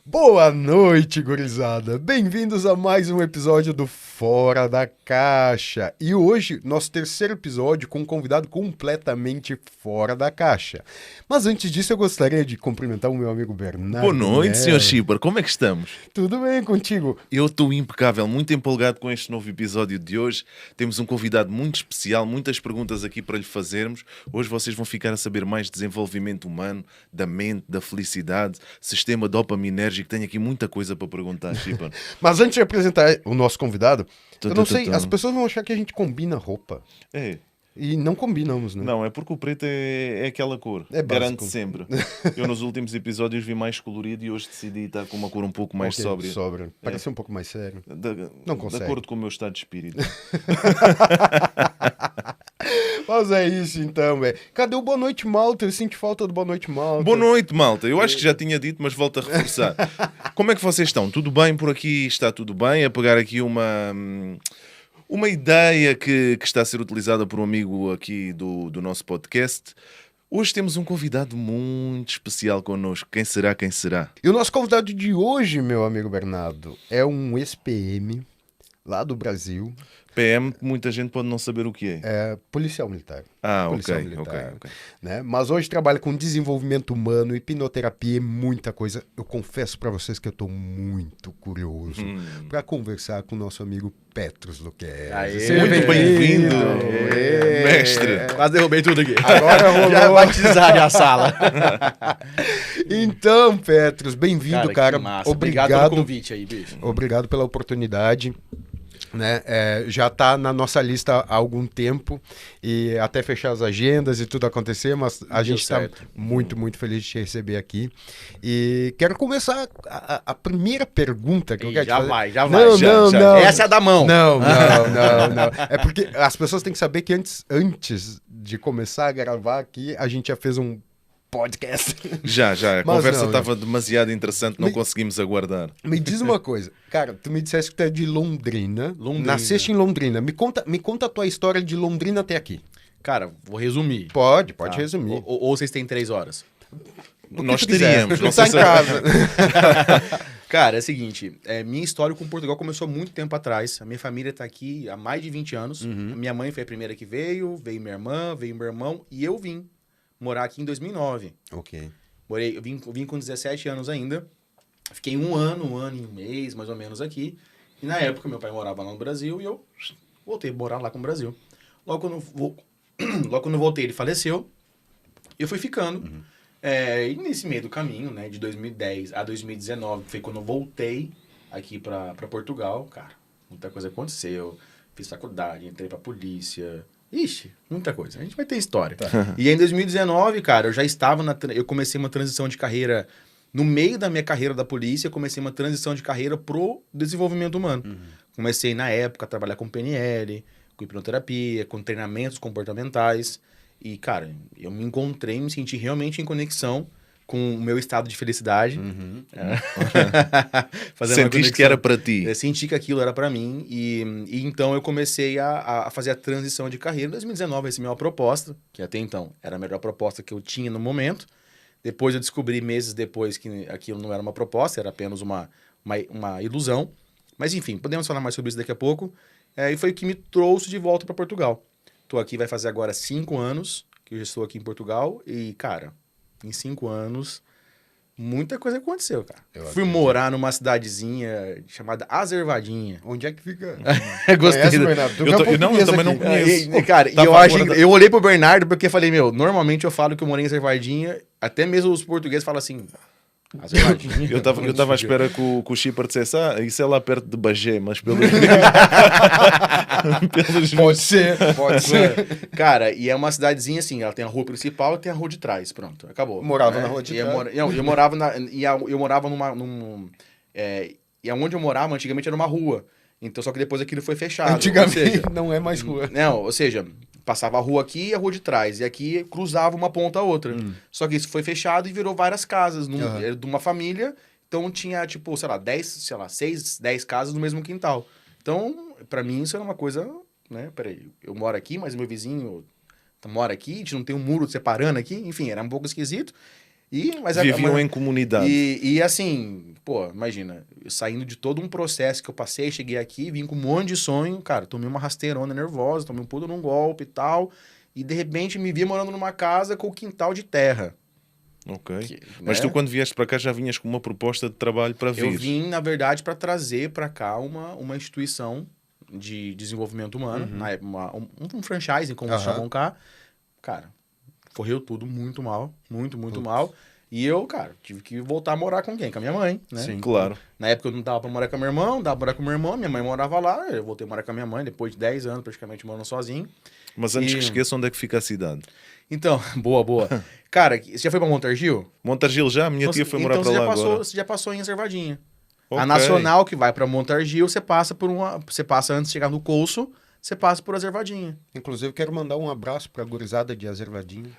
Boa noite, gurizada! Bem-vindos a mais um episódio do Fora da Caixa. E hoje, nosso terceiro episódio com um convidado completamente fora da caixa. Mas antes disso, eu gostaria de cumprimentar o meu amigo Bernardo. Boa noite, Sr. Schipper. Como é que estamos? Tudo bem contigo? Eu estou impecável, muito empolgado com este novo episódio de hoje. Temos um convidado muito especial, muitas perguntas aqui para lhe fazermos. Hoje vocês vão ficar a saber mais de desenvolvimento humano, da mente, da felicidade, sistema dopaminérgico. Tenho aqui muita coisa para perguntar, Schipper. Mas antes de apresentar o nosso convidado, eu não sei, Tum. as pessoas vão achar que a gente combina roupa. É. E não combinamos, né? Não, é porque o preto é aquela cor. É básico. Garante sempre. Eu nos últimos episódios vi mais colorido e hoje decidi estar com uma cor um pouco mais sóbria. Sóbria. Parece um pouco mais sério. Não consegue. De acordo com o meu estado de espírito. Mas é isso então, velho. Cadê o Boa Noite Malta? Eu sinto falta do Boa Noite Malta. Boa noite, malta. Eu acho que já tinha dito, mas volto a reforçar. Como é que vocês estão? Tudo bem por aqui? Está tudo bem? A pegar aqui uma ideia que está a ser utilizada por um amigo aqui do nosso podcast. Hoje temos um convidado muito especial connosco. Quem será? Quem será? E o nosso convidado de hoje, meu amigo Bernardo, é um ex-PM lá do Brasil. PM, muita gente pode não saber o que é. É policial militar. Ah, Policial ok. militar, né? Mas hoje trabalha com desenvolvimento humano, hipnoterapia e muita coisa. Eu confesso pra vocês que eu tô muito curioso pra conversar com o nosso amigo Petros Luquezzi. Muito bem-vindo, mestre. Quase derrubei tudo aqui. Agora rolou. Já batizar a sala. Então, Petros, bem-vindo, cara. Que massa. Obrigado pelo convite aí, bicho. Obrigado pela oportunidade. Né? Já tá na nossa lista há algum tempo e até fechar as agendas e tudo acontecer, mas a gente está muito, muito feliz de te receber aqui. E quero começar a primeira pergunta que eu quero te fazer. Já vai. Não. Essa é a da mão. Não. É porque as pessoas têm que saber que antes de começar a gravar aqui, a gente já fez um podcast. Já. A Mas conversa não. estava demasiado interessante, não conseguimos aguardar. Me diz uma coisa, cara, tu me disseste que tu é de Londrina. Nasceste em Londrina. Me conta a tua história de Londrina até aqui. Cara, vou resumir. Pode resumir. Ou vocês têm 3 horas? Nós teríamos. Não tá em casa. Cara, é o seguinte, minha história com Portugal começou há muito tempo atrás. A minha família tá aqui há mais de 20 anos. Minha mãe foi a primeira que veio minha irmã, veio meu irmão e eu vim morar aqui em 2009. Ok. Eu vim com 17 anos ainda. Fiquei um ano e um mês, mais ou menos, aqui. E na época, meu pai morava lá no Brasil e eu voltei a morar lá com o Brasil. Logo quando eu voltei, ele faleceu. E eu fui ficando. E nesse meio do caminho, né, de 2010 a 2019, foi quando eu voltei aqui pra Portugal. Cara, muita coisa aconteceu. Fiz faculdade, entrei pra polícia. Ixi, muita coisa. A gente vai ter história. E aí, em 2019, cara, eu comecei uma transição de carreira. No meio da minha carreira da polícia, eu comecei uma transição de carreira pro desenvolvimento humano. Comecei, na época, a trabalhar com PNL, com hipnoterapia, com treinamentos comportamentais. E, cara, eu me senti realmente em conexão com o meu estado de felicidade. Sentiste que era para ti. Eu senti que aquilo era para mim. E então eu comecei a fazer a transição de carreira. Em 2019 eu recebi uma proposta, que até então era a melhor proposta que eu tinha no momento. Depois eu descobri, meses depois, que aquilo não era uma proposta, era apenas uma ilusão. Mas enfim, podemos falar mais sobre isso daqui a pouco. E foi o que me trouxe de volta para Portugal. Estou aqui, vai fazer agora 5 anos que eu já estou aqui em Portugal. E, cara, em 5 anos, muita coisa aconteceu, cara. Fui morar numa cidadezinha chamada Azervadinha. Onde é que fica? Gostei. Eu também não conheço. Cara, eu olhei pro Bernardo porque falei, normalmente eu falo que eu morei em Azervadinha, até mesmo os portugueses falam assim... Azervadinha. Eu estava à espera que o Schipper dissesse, isso é lá perto de Bagé, mas pelos Pode ser. Cara, e é uma cidadezinha assim, ela tem a rua principal e tem a rua de trás, pronto, acabou. Morava na rua de trás? Eu morava eu morava e onde eu morava antigamente era uma rua, então só que depois aquilo foi fechado. Antigamente não é mais rua. Não, ou seja, passava a rua aqui e a rua de trás, e aqui cruzava uma ponta a outra. Só que isso foi fechado e virou várias casas de uma família, então tinha tipo, 6, 10 casas no mesmo quintal. Então, pra mim isso era uma coisa, né, peraí, eu moro aqui, mas meu vizinho mora aqui, a gente não tem um muro separando aqui, enfim, era um pouco esquisito. Viviam em comunidade. E assim, pô, imagina, saindo de todo um processo que eu passei, cheguei aqui, vim com um monte de sonho, cara, tomei uma rasteirona nervosa, tomei um pulo num golpe e tal, e de repente me vi morando numa casa com o quintal de terra. Ok. Mas tu, quando vieste para cá, já vinhas com uma proposta de trabalho para vir? Eu vim, na verdade, para trazer para cá uma instituição de desenvolvimento humano, um franchising, como se chamam cá. Cara, correu tudo muito mal, muito mal. E eu, cara, tive que voltar a morar com quem? Com a minha mãe, né? Sim, claro. Na época eu não dava pra morar com meu irmão, não dava pra morar com meu irmão, minha mãe morava lá, eu voltei a morar com a minha mãe, depois de 10 anos praticamente morando sozinho. Mas antes que esqueça, onde é que fica a cidade? Então, boa. Cara, você já foi pra Montargil? Montargil já? Minha tia foi morar para lá agora. Você já passou em Aservadinha. Okay. A Nacional que vai pra Montargil, você passa antes de chegar no Colso, você passa por Aservadinha. Inclusive, quero mandar um abraço pra gurizada de Aservadinha.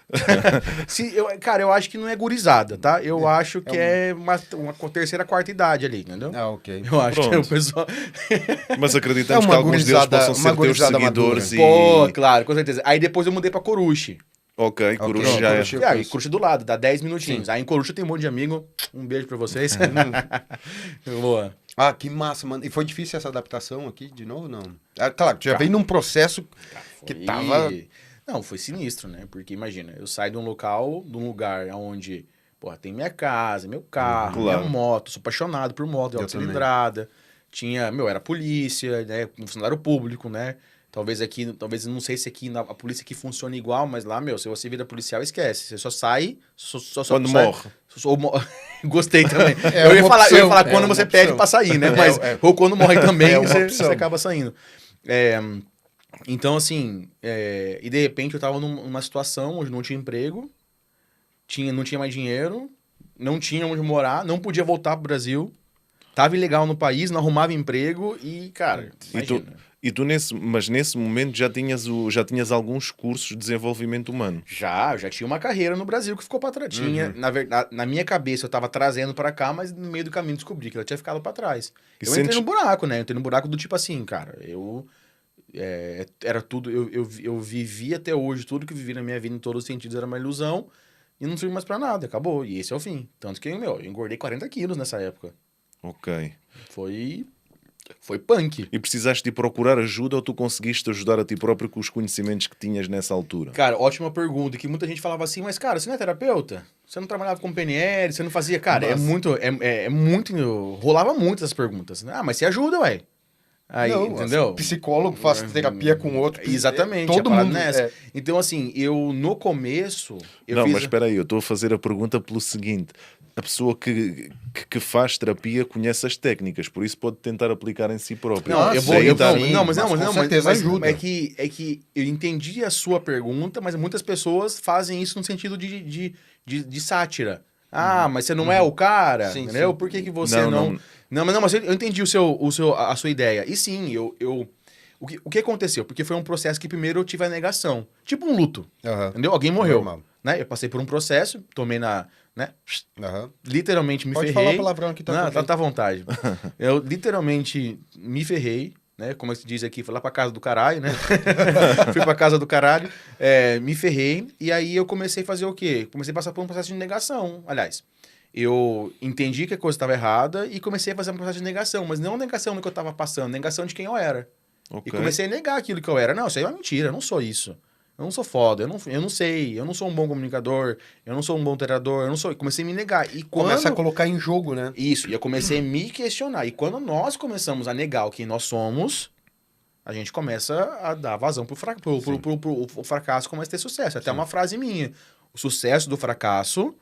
Cara, eu acho que não é gurizada, tá? Eu acho que é uma terceira, quarta idade ali, entendeu? Ah, ok. Eu acho que é o pessoal... Mas acreditamos que alguns deles possam ser teus seguidores. Pô, claro, com certeza. Aí depois eu mudei pra Coruche. Ok, Coruche já é. Coruche do lado, dá 10 minutinhos. Sim. Aí em Coruche tem um monte de amigo. Um beijo pra vocês. Boa. Ah, que massa, mano. E foi difícil essa adaptação aqui, de novo, não? Ah, claro, tu já veio num processo que tava... Não, foi sinistro, né? Porque imagina, eu saio de um lugar onde, porra, tem minha casa, meu carro, minha moto, sou apaixonado por moto, de alta cilindrada. Tinha, era polícia, né? Um funcionário público, né? Talvez não sei se aqui a polícia aqui funciona igual, mas lá, se você vira policial, esquece. Você só sai... Quando morre. Gostei também. Eu ia falar quando você pede pra sair, né? Mas, ou quando morre também, você acaba saindo. Então, assim, e de repente eu tava numa situação onde não tinha emprego, não tinha mais dinheiro, não tinha onde morar, não podia voltar pro Brasil, tava ilegal no país, não arrumava emprego e, cara, imagina. Mas nesse momento já tinhas alguns cursos de desenvolvimento humano? Já tinha uma carreira no Brasil que ficou para trás. Na verdade, na minha cabeça eu tava trazendo para cá, mas no meio do caminho descobri que ela tinha ficado para trás. Entrei no buraco, né? Eu entrei no buraco do tipo assim, cara, era tudo, eu vivi até hoje, tudo que eu vivi na minha vida em todos os sentidos era uma ilusão e não serve mais para nada, acabou. E esse é o fim. Tanto que, eu engordei 40 quilos nessa época. Ok. Foi punk. E precisaste de procurar ajuda ou tu conseguiste ajudar a ti próprio com os conhecimentos que tinhas nessa altura? Cara, ótima pergunta. Que muita gente falava assim, mas cara, você não é terapeuta? Você não trabalhava com PNL? Você não fazia... Cara, rolava muito essas perguntas. Ah, mas você ajuda, ué. Aí, não, entendeu? Psicólogo faz terapia com outro. Exatamente. Todo mundo nessa. Então, assim, no começo... mas espera aí, eu estou a fazer a pergunta pelo seguinte... A pessoa que faz terapia conhece as técnicas, por isso pode tentar aplicar em si próprio. Mas ajuda. É que eu entendi a sua pergunta, mas muitas pessoas fazem isso no sentido de sátira. Ah, mas você não é o cara? Sim, entendeu? Sim. Por que você não... Não, mas eu entendi a sua ideia. E sim, o que aconteceu? Porque foi um processo que primeiro eu tive a negação. Tipo um luto. Entendeu? Alguém morreu. Né? Eu passei por um processo, tomei né? Literalmente me ferrei. Pode falar palavrão aqui também. Não, tá à vontade. Eu literalmente me ferrei, né? Como se diz aqui, fui lá pra casa do caralho, né? Fui pra casa do caralho, me ferrei, e aí eu comecei a fazer o quê? Comecei a passar por um processo de negação. Aliás, eu entendi que a coisa estava errada e comecei a fazer um processo de negação, mas não negação do que eu estava passando, negação de quem eu era. Okay. E comecei a negar aquilo que eu era. Não, isso aí é uma mentira, eu não sou isso. Eu não sou foda, eu não sei, eu não sou um bom comunicador, eu não sou um bom treinador, eu não sou... Comecei a me negar. E começa a colocar em jogo, né? Isso, e eu comecei a me questionar. E quando nós começamos a negar o que nós somos, a gente começa a dar vazão pro fracasso, começa a ter sucesso. Até uma frase minha. O sucesso do fracasso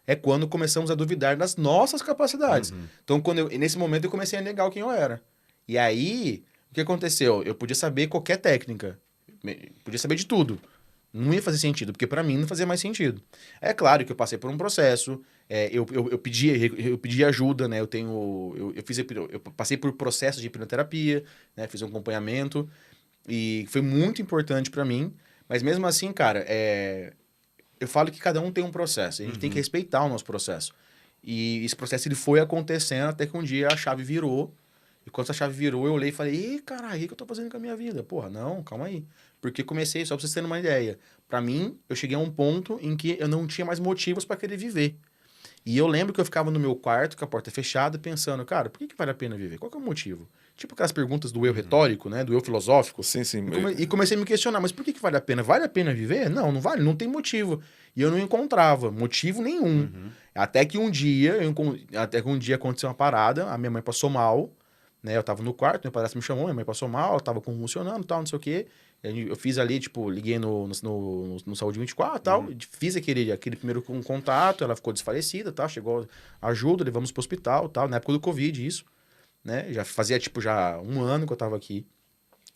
é quando começamos a duvidar das nossas capacidades. Então, nesse momento, eu comecei a negar quem eu era. E aí, o que aconteceu? Eu podia saber qualquer técnica. Podia saber de tudo. Não ia fazer sentido, porque para mim não fazia mais sentido. É claro que eu passei por um processo, eu pedi ajuda, né? Eu passei por processo de hipnoterapia, né? Fiz um acompanhamento e foi muito importante para mim. Mas mesmo assim, cara, eu falo que cada um tem um processo. A gente tem que respeitar o nosso processo. E esse processo ele foi acontecendo até que um dia a chave virou. E quando essa chave virou, eu olhei e falei, ih, caralho, o que eu tô fazendo com a minha vida? Porra, não, calma aí. Porque comecei, só pra vocês terem uma ideia. Pra mim, eu cheguei a um ponto em que eu não tinha mais motivos pra querer viver. E eu lembro que eu ficava no meu quarto, com a porta fechada, pensando, cara, por que vale a pena viver? Qual que é o motivo? Tipo aquelas perguntas do eu retórico, né? Do eu filosófico. Sim, sim. E comecei a me questionar, mas por que vale a pena? Vale a pena viver? Não, não vale, não tem motivo. E eu não encontrava motivo nenhum. Até que um dia aconteceu uma parada, a minha mãe passou mal, né? Eu tava no quarto, meu padrasto me chamou, minha mãe passou mal, ela tava convulsionando e tal, não sei o quê. Eu fiz ali, tipo, liguei no Saúde 24 e tal, fiz aquele primeiro contato, ela ficou desfalecida, tal, chegou ajuda, levamos pro hospital, tal, na época do Covid, isso, né? Já fazia, tipo, já um ano que eu tava aqui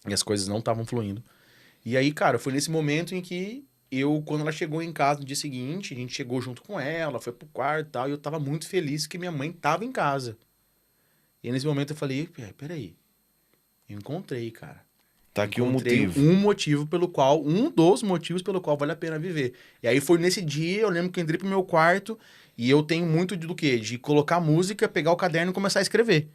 e as coisas não estavam fluindo. E aí, cara, foi nesse momento em que quando ela chegou em casa no dia seguinte, a gente chegou junto com ela, foi pro quarto e tal, e eu tava muito feliz que minha mãe tava em casa. E aí, nesse momento eu falei, peraí, eu encontrei, cara. Tá aqui um motivo. Um dos motivos pelo qual vale a pena viver. E aí foi nesse dia, eu lembro que eu entrei pro meu quarto e eu tenho muito do quê? De colocar música, pegar o caderno e começar a escrever.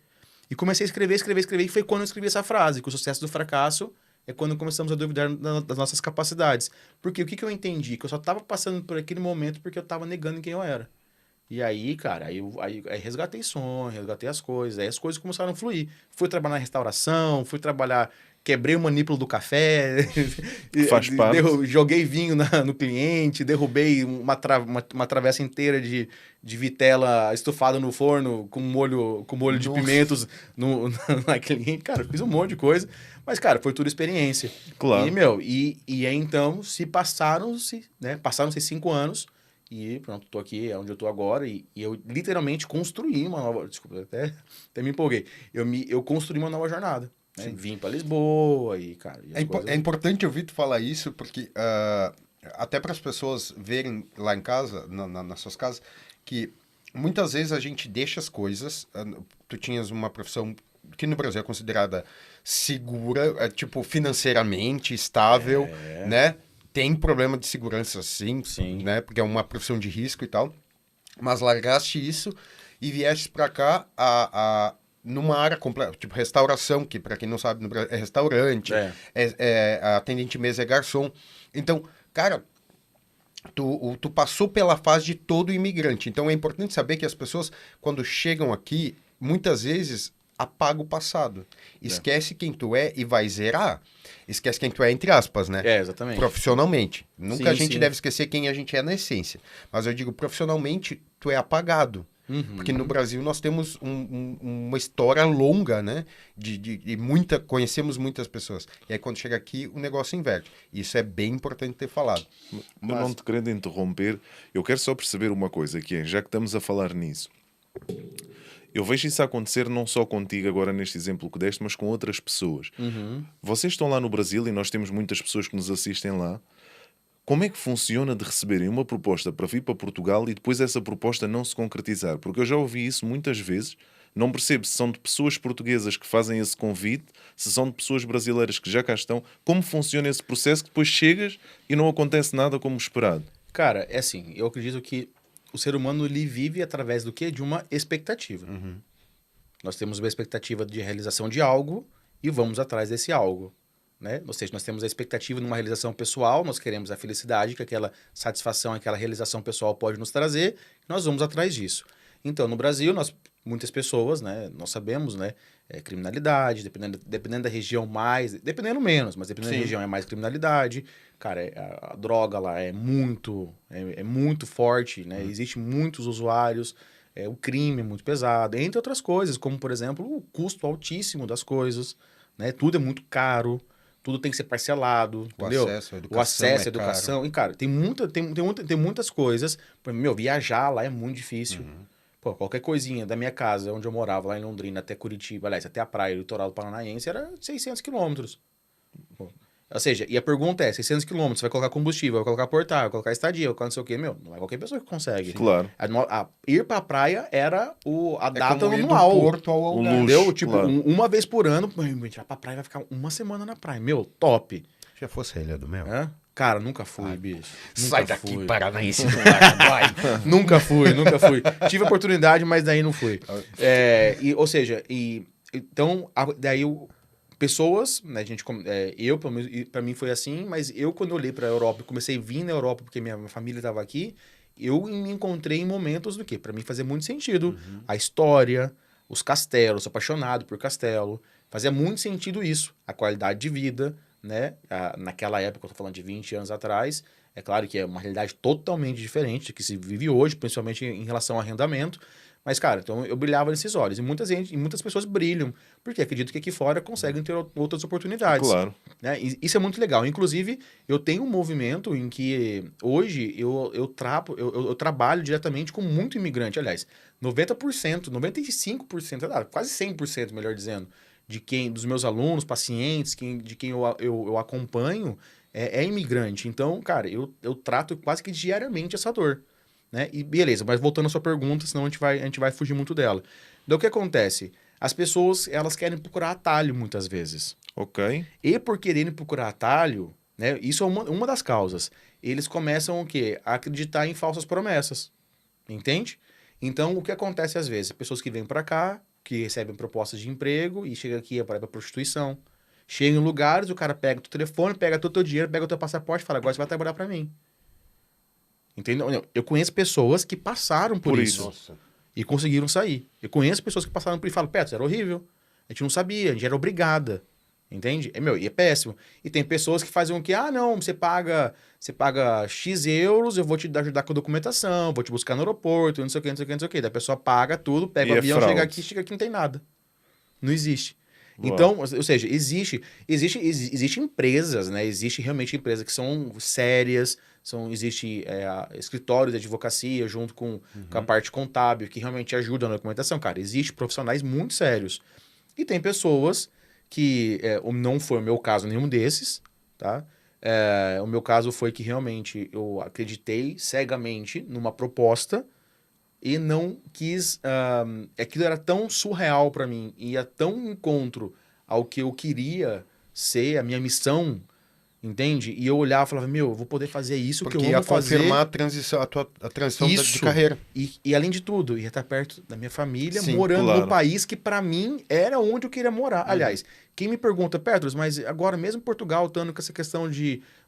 E comecei a escrever, e foi quando eu escrevi essa frase, que o sucesso do fracasso é quando começamos a duvidar das nossas capacidades. Porque o que eu entendi? Que eu só tava passando por aquele momento porque eu tava negando quem eu era. E aí, cara, aí resgatei sonho, resgatei as coisas, aí as coisas começaram a fluir. Fui trabalhar na restauração, quebrei o manípulo do café, Faz parte. Joguei vinho no cliente, derrubei uma travessa inteira de vitela estufada no forno com molho de pimentos na cliente. Cara, fiz um monte de coisa, mas, cara, foi tudo experiência. Claro. E aí, então, passaram-se 5 anos. E pronto, tô aqui, é onde eu tô agora, e eu literalmente construí uma nova... Desculpa, até me empolguei. Eu construí uma nova jornada. Né? Vim para Lisboa e, cara... É importante ouvir tu falar isso, porque até para as pessoas verem lá em casa, nas suas casas, que muitas vezes a gente deixa as coisas... Tu tinhas uma profissão que no Brasil é considerada segura, tipo, financeiramente estável, né? Tem problema de segurança, sim, né? Porque é uma profissão de risco e tal. Mas largaste isso e vieste para cá numa área completa, tipo restauração, que para quem não sabe, no Brasil é restaurante, atendente de mesa é garçom. Então, cara, tu passou pela fase de todo imigrante. Então, é importante saber que as pessoas, quando chegam aqui, muitas vezes apaga o passado. Esquece quem tu é e vai zerar. Esquece quem tu é, entre aspas, né? Exatamente. Profissionalmente. Nunca a gente deve esquecer quem a gente é na essência. Mas eu digo, profissionalmente, tu é apagado. Porque no Brasil nós temos uma história longa, né? Conhecemos muitas pessoas. E aí quando chega aqui, o negócio inverte. Isso é bem importante ter falado. Mas... Eu não te querendo interromper, eu quero só perceber uma coisa, que é, já que estamos a falar nisso, eu vejo isso acontecer não só contigo agora neste exemplo que deste, mas com outras pessoas. Vocês estão lá no Brasil e nós temos muitas pessoas que nos assistem lá. Como é que funciona de receberem uma proposta para vir para Portugal e depois essa proposta não se concretizar? Porque eu já ouvi isso muitas vezes. Não percebo se são de pessoas portuguesas que fazem esse convite, se são de pessoas brasileiras que já cá estão. Como funciona esse processo que depois chegas e não acontece nada como esperado? Cara, é assim, eu acredito que o ser humano ele vive através do quê? De uma expectativa. Nós temos uma expectativa de realização de algo e vamos atrás desse algo. Né? Ou seja, nós temos a expectativa de uma realização pessoal, nós queremos a felicidade que aquela satisfação, aquela realização pessoal pode nos trazer, nós vamos atrás disso. Então, no Brasil, muitas pessoas, né, nós sabemos, né, criminalidade, dependendo da região mais, dependendo menos, mas dependendo da região é mais criminalidade. Cara, a droga lá é muito forte, né? Existem muitos usuários, o crime é muito pesado, entre outras coisas, como, por exemplo, o custo altíssimo das coisas, né? Tudo é muito caro, tudo tem que ser parcelado, entendeu? O acesso à educação. E, cara, tem muitas coisas. Viajar lá é muito difícil. Pô, qualquer coisinha da minha casa, onde eu morava, lá em Londrina, até Curitiba, aliás, até a praia, o litoral do Paranaense, era 600 quilômetros. Ou seja, e a pergunta é, 600 quilômetros, você vai colocar combustível, vai colocar portal, vai colocar estadia, vai colocar não sei o quê. Não é qualquer pessoa que consegue. Claro. Ir pra praia era a data como ir anual. do Porto ao luxo, entendeu? Tipo, claro. Uma vez por ano, a gente vai pra praia, vai ficar uma semana na praia. Top. Já fosse a Ilha do Mel? Cara, nunca fui, bicho. Sai daqui, Paranaense do Paraguai. Nunca fui. Tive oportunidade, mas daí não fui. Ou seja, então, daí pessoas, né, pra mim foi assim, mas eu quando olhei pra Europa e comecei a vir na Europa porque minha família estava aqui, eu me encontrei em momentos do quê? Para mim fazer muito sentido. A história, os castelos, sou apaixonado por castelo. Fazia muito sentido isso. A qualidade de vida, né? Naquela época, eu tô falando de 20 anos atrás, é claro que é uma realidade totalmente diferente do que se vive hoje, principalmente em relação ao arrendamento. Mas, cara, então eu brilhava nesses olhos. E muitas pessoas brilham, porque acredito que aqui fora conseguem ter outras oportunidades. Claro. Né? E isso é muito legal. Inclusive, eu tenho um movimento em que hoje eu trabalho diretamente com muito imigrante. Aliás, 90%, 95%, quase 100%, melhor dizendo, dos meus alunos, pacientes, de quem eu acompanho, é imigrante. Então, cara, eu trato quase que diariamente essa dor. Né? E beleza, mas voltando à sua pergunta, senão a gente vai fugir muito dela. Então, o que acontece? As pessoas, elas querem procurar atalho muitas vezes. Ok. E por quererem procurar atalho, né? Isso é uma das causas. Eles começam o quê? A acreditar em falsas promessas. Entende? Então, o que acontece às vezes? Pessoas que vêm para cá, que recebem propostas de emprego e chegam aqui para prostituição. Chega em lugares, o cara pega o teu telefone, pega todo o teu dinheiro, pega o teu passaporte e fala, agora você vai trabalhar para mim. Entendeu? Eu conheço pessoas que passaram por isso. Nossa. E conseguiram sair. Eu conheço pessoas que passaram por isso e falam, Petros, era horrível. A gente não sabia, a gente era obrigada. Entende? E é péssimo. E tem pessoas que fazem o quê? Ah, não, você paga X euros, eu vou te ajudar com a documentação, vou te buscar no aeroporto, não sei o que, não sei o que, não sei o que. Daí a pessoa paga tudo, pega o avião, chega aqui não tem nada. Não existe. Boa. Então, ou seja, existe empresas, né? Existe realmente empresas que são sérias, existe escritórios de advocacia junto com a parte contábil que realmente ajudam na documentação. Cara, existe profissionais muito sérios. E tem pessoas que, não foi o meu caso nenhum desses, tá? O meu caso foi que realmente eu acreditei cegamente numa proposta e não quis... aquilo era tão surreal para mim, ia tão encontro ao que eu queria ser, a minha missão, entende? E eu olhava e falava, eu vou poder fazer isso porque que eu amo fazer. Porque ia confirmar a transição de carreira. E além de tudo, ia estar perto da minha família, Sim, morando claro. no país que para mim era onde eu queria morar. Aliás, quem me pergunta, Petros, mas agora mesmo em Portugal, estando com essa questão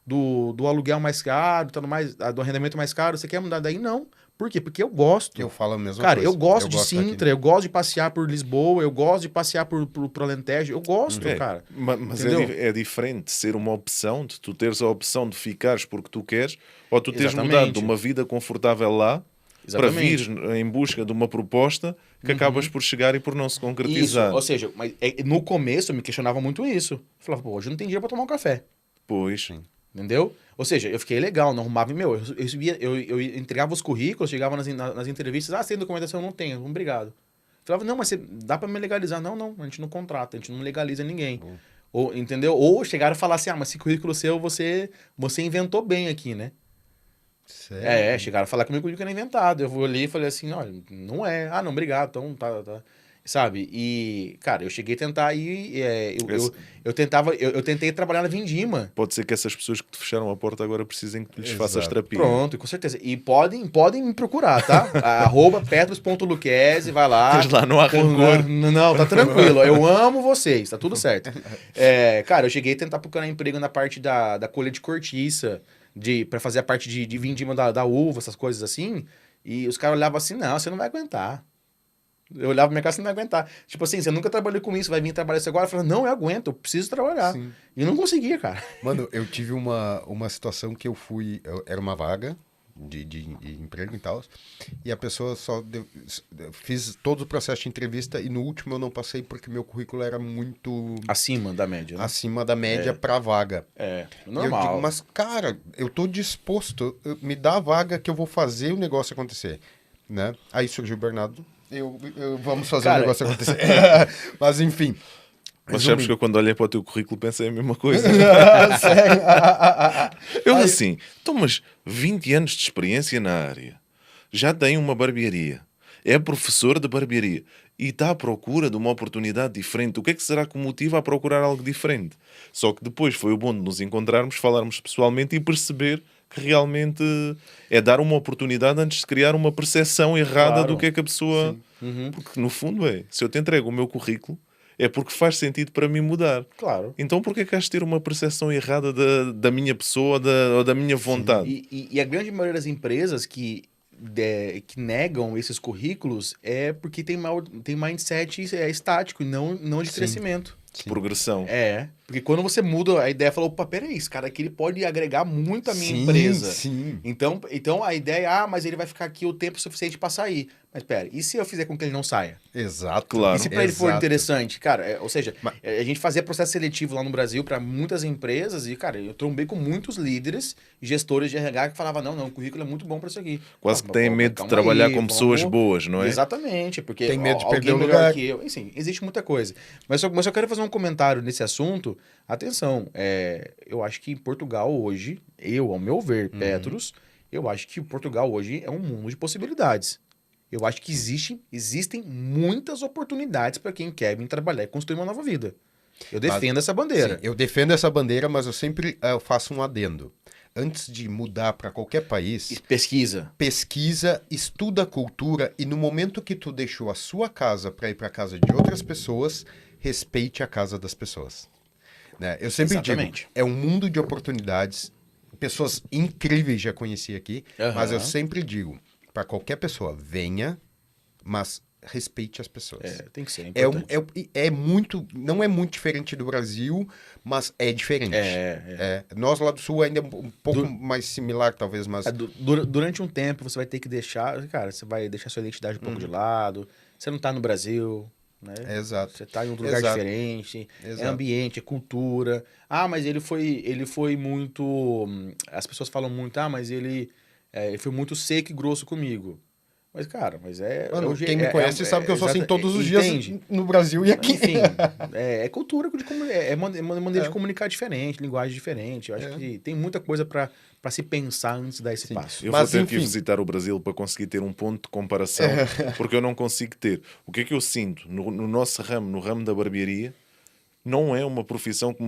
do aluguel mais caro, do arrendamento mais caro, você quer mudar daí? Não. Por quê? Porque eu gosto. Eu falo a mesma Cara, coisa. eu gosto de Sintra, eu gosto de passear por Lisboa, eu gosto de passear por Alentejo, eu gosto, cara. Mas é diferente ser uma opção, de tu teres a opção de ficares porque tu queres, ou tu teres mudado de uma vida confortável lá para vir em busca de uma proposta que acabas por chegar e por não se concretizar. Isso, ou seja, mas no começo eu me questionava muito isso. Eu falava, pô, hoje eu não tem dinheiro pra tomar um café. Pois. Sim. Entendeu? Ou seja, eu fiquei legal, não arrumava... Eu entregava os currículos, chegava nas entrevistas, sem documentação eu não tenho, obrigado. Eu falava, não, mas dá pra me legalizar. Não, a gente não contrata, a gente não legaliza ninguém. Ou, entendeu? Ou chegaram a falar assim, mas esse currículo seu, você inventou bem aqui, né? Sério? Chegaram a falar comigo que era inventado. Eu olhei e falei assim, olha, não é. Ah, não, obrigado, então tá. Sabe? E, cara, eu cheguei a tentar ir... Eu tentei trabalhar na Vindima. Pode ser que essas pessoas que te fecharam a porta agora precisem que tu lhes faças terapia. Pronto, com certeza. E podem me procurar, tá? @petros.luquezzi, vai lá. Tens lá no Arrancor. Não, tá tranquilo. Eu amo vocês, tá tudo certo. Cara, eu cheguei a tentar procurar emprego na parte da colha de cortiça, pra fazer a parte de vindima da uva, essas coisas assim. E os caras olhavam assim, não, você não vai aguentar. Eu olhava pra minha casa, você não vai aguentar. Tipo assim, você nunca trabalhou com isso, vai vir trabalhar isso agora? Eu falava, não, eu aguento, eu preciso trabalhar. Sim. E eu não conseguia, cara. Mano, eu tive uma situação que era uma vaga de emprego e tal, e a pessoa fiz todo o processo de entrevista e no último eu não passei porque meu currículo era muito... Acima da média, né? Acima da média pra vaga. Normal. Eu digo, mas cara, eu tô disposto, me dá a vaga que eu vou fazer o negócio acontecer, né? Aí surgiu o Bernardo. Vamos fazer o negócio acontecer. Mas enfim. Mas sabes que eu quando olhei para o teu currículo pensei a mesma coisa. Sério? Eu assim, mas 20 anos de experiência na área, já tem uma barbearia, é professor de barbearia e está à procura de uma oportunidade diferente. O que é que será que o motiva a procurar algo diferente? Só que depois foi o bom de nos encontrarmos, falarmos pessoalmente e perceber que realmente é dar uma oportunidade antes de criar uma percepção errada do que é que a pessoa... Porque no fundo se eu te entrego o meu currículo, é porque faz sentido para mim mudar. Claro. Então porquê que has de ter uma percepção errada da minha pessoa ou da minha vontade? E a grande maioria das empresas que que negam esses currículos é porque tem mindset estático e não de crescimento. Sim. Progressão. Porque quando você muda a ideia, fala, opa, peraí, esse cara aqui ele pode agregar muito à minha empresa. Sim. Então a ideia é, mas ele vai ficar aqui o tempo suficiente para sair. Mas pera, e se eu fizer com que ele não saia? Exato. Claro. E se para ele for interessante? Cara, ou seja, a gente fazia processo seletivo lá no Brasil para muitas empresas e, cara, eu trombei com muitos líderes e gestores de RH que falavam, não, o currículo é muito bom para isso aqui. Quase que têm medo de trabalhar com pessoas boas, não é? Exatamente, porque tem medo de perder alguém o melhor lugar. que eu. Enfim, existe muita coisa. Mas eu quero fazer um comentário nesse assunto. Atenção, eu acho que em Portugal hoje, ao meu ver, Petros, eu acho que Portugal hoje é um mundo de possibilidades. Eu acho que existem muitas oportunidades para quem quer vir trabalhar e construir uma nova vida. Eu defendo essa bandeira. Sim, eu defendo essa bandeira, mas eu sempre faço um adendo. Antes de mudar para qualquer país, pesquisa, estuda a cultura e no momento que tu deixou a sua casa para ir para a casa de outras pessoas, respeite a casa das pessoas. Né? Eu sempre digo, é um mundo de oportunidades, pessoas incríveis já conheci aqui, mas eu sempre digo, para qualquer pessoa, venha, mas respeite as pessoas. Tem que ser, não é muito diferente do Brasil, mas é diferente. Nós lá do Sul ainda é um pouco mais similar, talvez, mas... Durante um tempo você vai ter que deixar, cara, você vai deixar sua identidade um pouco de lado, você não tá no Brasil, né? Exato. Você tá em outro lugar diferente, é ambiente, é cultura. Ah, mas ele foi muito... As pessoas falam muito, mas ele foi muito seco e grosso comigo. Mas, cara, Mano, quem me conhece sabe que eu sou assim todos os dias no Brasil e aqui. Enfim, é cultura, é maneira de comunicar diferente, linguagem diferente. Eu acho que tem muita coisa para se pensar antes de dar esse passo. Eu vou ter que visitar o Brasil para conseguir ter um ponto de comparação, porque eu não consigo ter. O que é que eu sinto? No nosso ramo, no ramo da barbearia, não é uma profissão que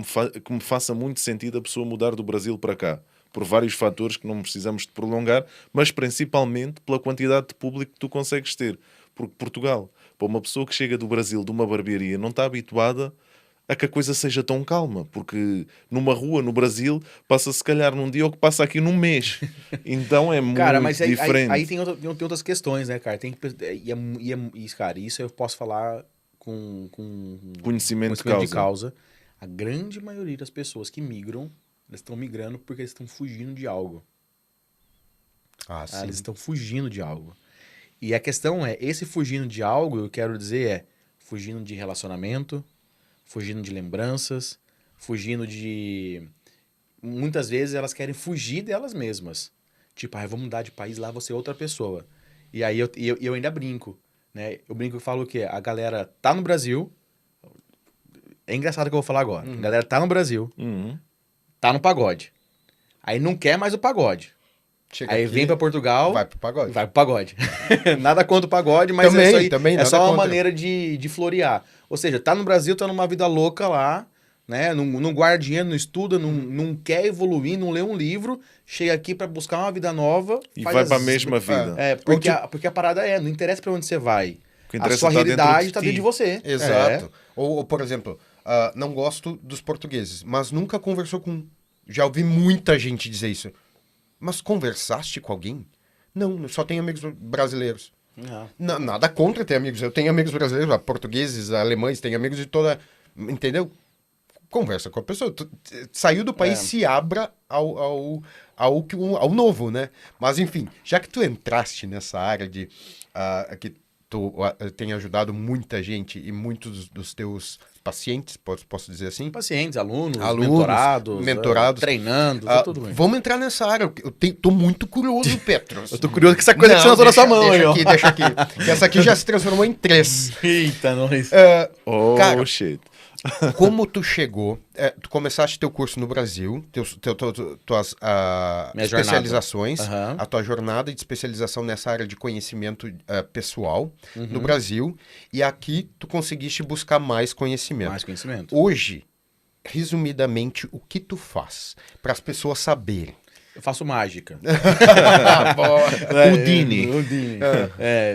me faça muito sentido a pessoa mudar do Brasil para cá. Por vários fatores que não precisamos de prolongar, mas principalmente pela quantidade de público que tu consegues ter. Porque Portugal, para uma pessoa que chega do Brasil, de uma barbearia, não está habituada a que a coisa seja tão calma. Porque numa rua, no Brasil, passa se calhar num dia ou que passa aqui num mês. Então é muito diferente. Aí tem outras questões, né, cara? Cara, isso eu posso falar com conhecimento de causa. A grande maioria das pessoas que migram, eles estão migrando porque eles estão fugindo de algo. Eles estão fugindo de algo. E a questão esse fugindo de algo, eu quero dizer, fugindo de relacionamento, fugindo de lembranças, fugindo de... Muitas vezes elas querem fugir delas mesmas. Tipo, eu vou mudar de país, lá vou ser outra pessoa. E aí eu ainda brinco, né? Eu brinco e falo que a galera tá no Brasil... É engraçado o que eu vou falar agora. A galera tá no Brasil... Tá no pagode. Aí não quer mais o pagode. Aí vem pra Portugal... Vai pro pagode. Vai pro pagode. Nada contra o pagode, mas também, é só uma maneira de florear. Ou seja, tá no Brasil, tá numa vida louca lá, né? Não guarda dinheiro, não estuda, não quer evoluir, não lê um livro, chega aqui pra buscar uma vida nova... E vai pra mesma vida. Porque a parada não interessa pra onde você vai. A tá sua realidade tá dentro de você. Exato. Ou, por exemplo... não gosto dos portugueses, mas nunca conversou com... Já ouvi muita gente dizer isso. Mas conversaste com alguém? Não, só tenho amigos brasileiros. Nada contra ter amigos. Eu tenho amigos brasileiros, portugueses, alemães, tenho amigos de toda... Entendeu? Conversa com a pessoa. Saiu do país, se abra ao novo, né? Mas, enfim, já que tu entraste nessa área de... que tu tem ajudado muita gente e muitos dos teus pacientes, posso dizer assim? Pacientes, alunos mentorados treinando, tudo bem. Vamos entrar nessa área. Eu tô muito curioso, Petros. Eu tô curioso com essa coisa que você lançou na sua mão. Deixa aqui. Que essa aqui já se transformou em 3. Eita, nós. Cara, shit. Como tu chegou, tu começaste teu curso no Brasil, tuas especializações, a tua jornada de especialização nessa área de conhecimento pessoal no Brasil, e aqui tu conseguiste buscar mais conhecimento. Hoje, resumidamente, o que tu faz para as pessoas saberem? Eu faço mágica. Houdini.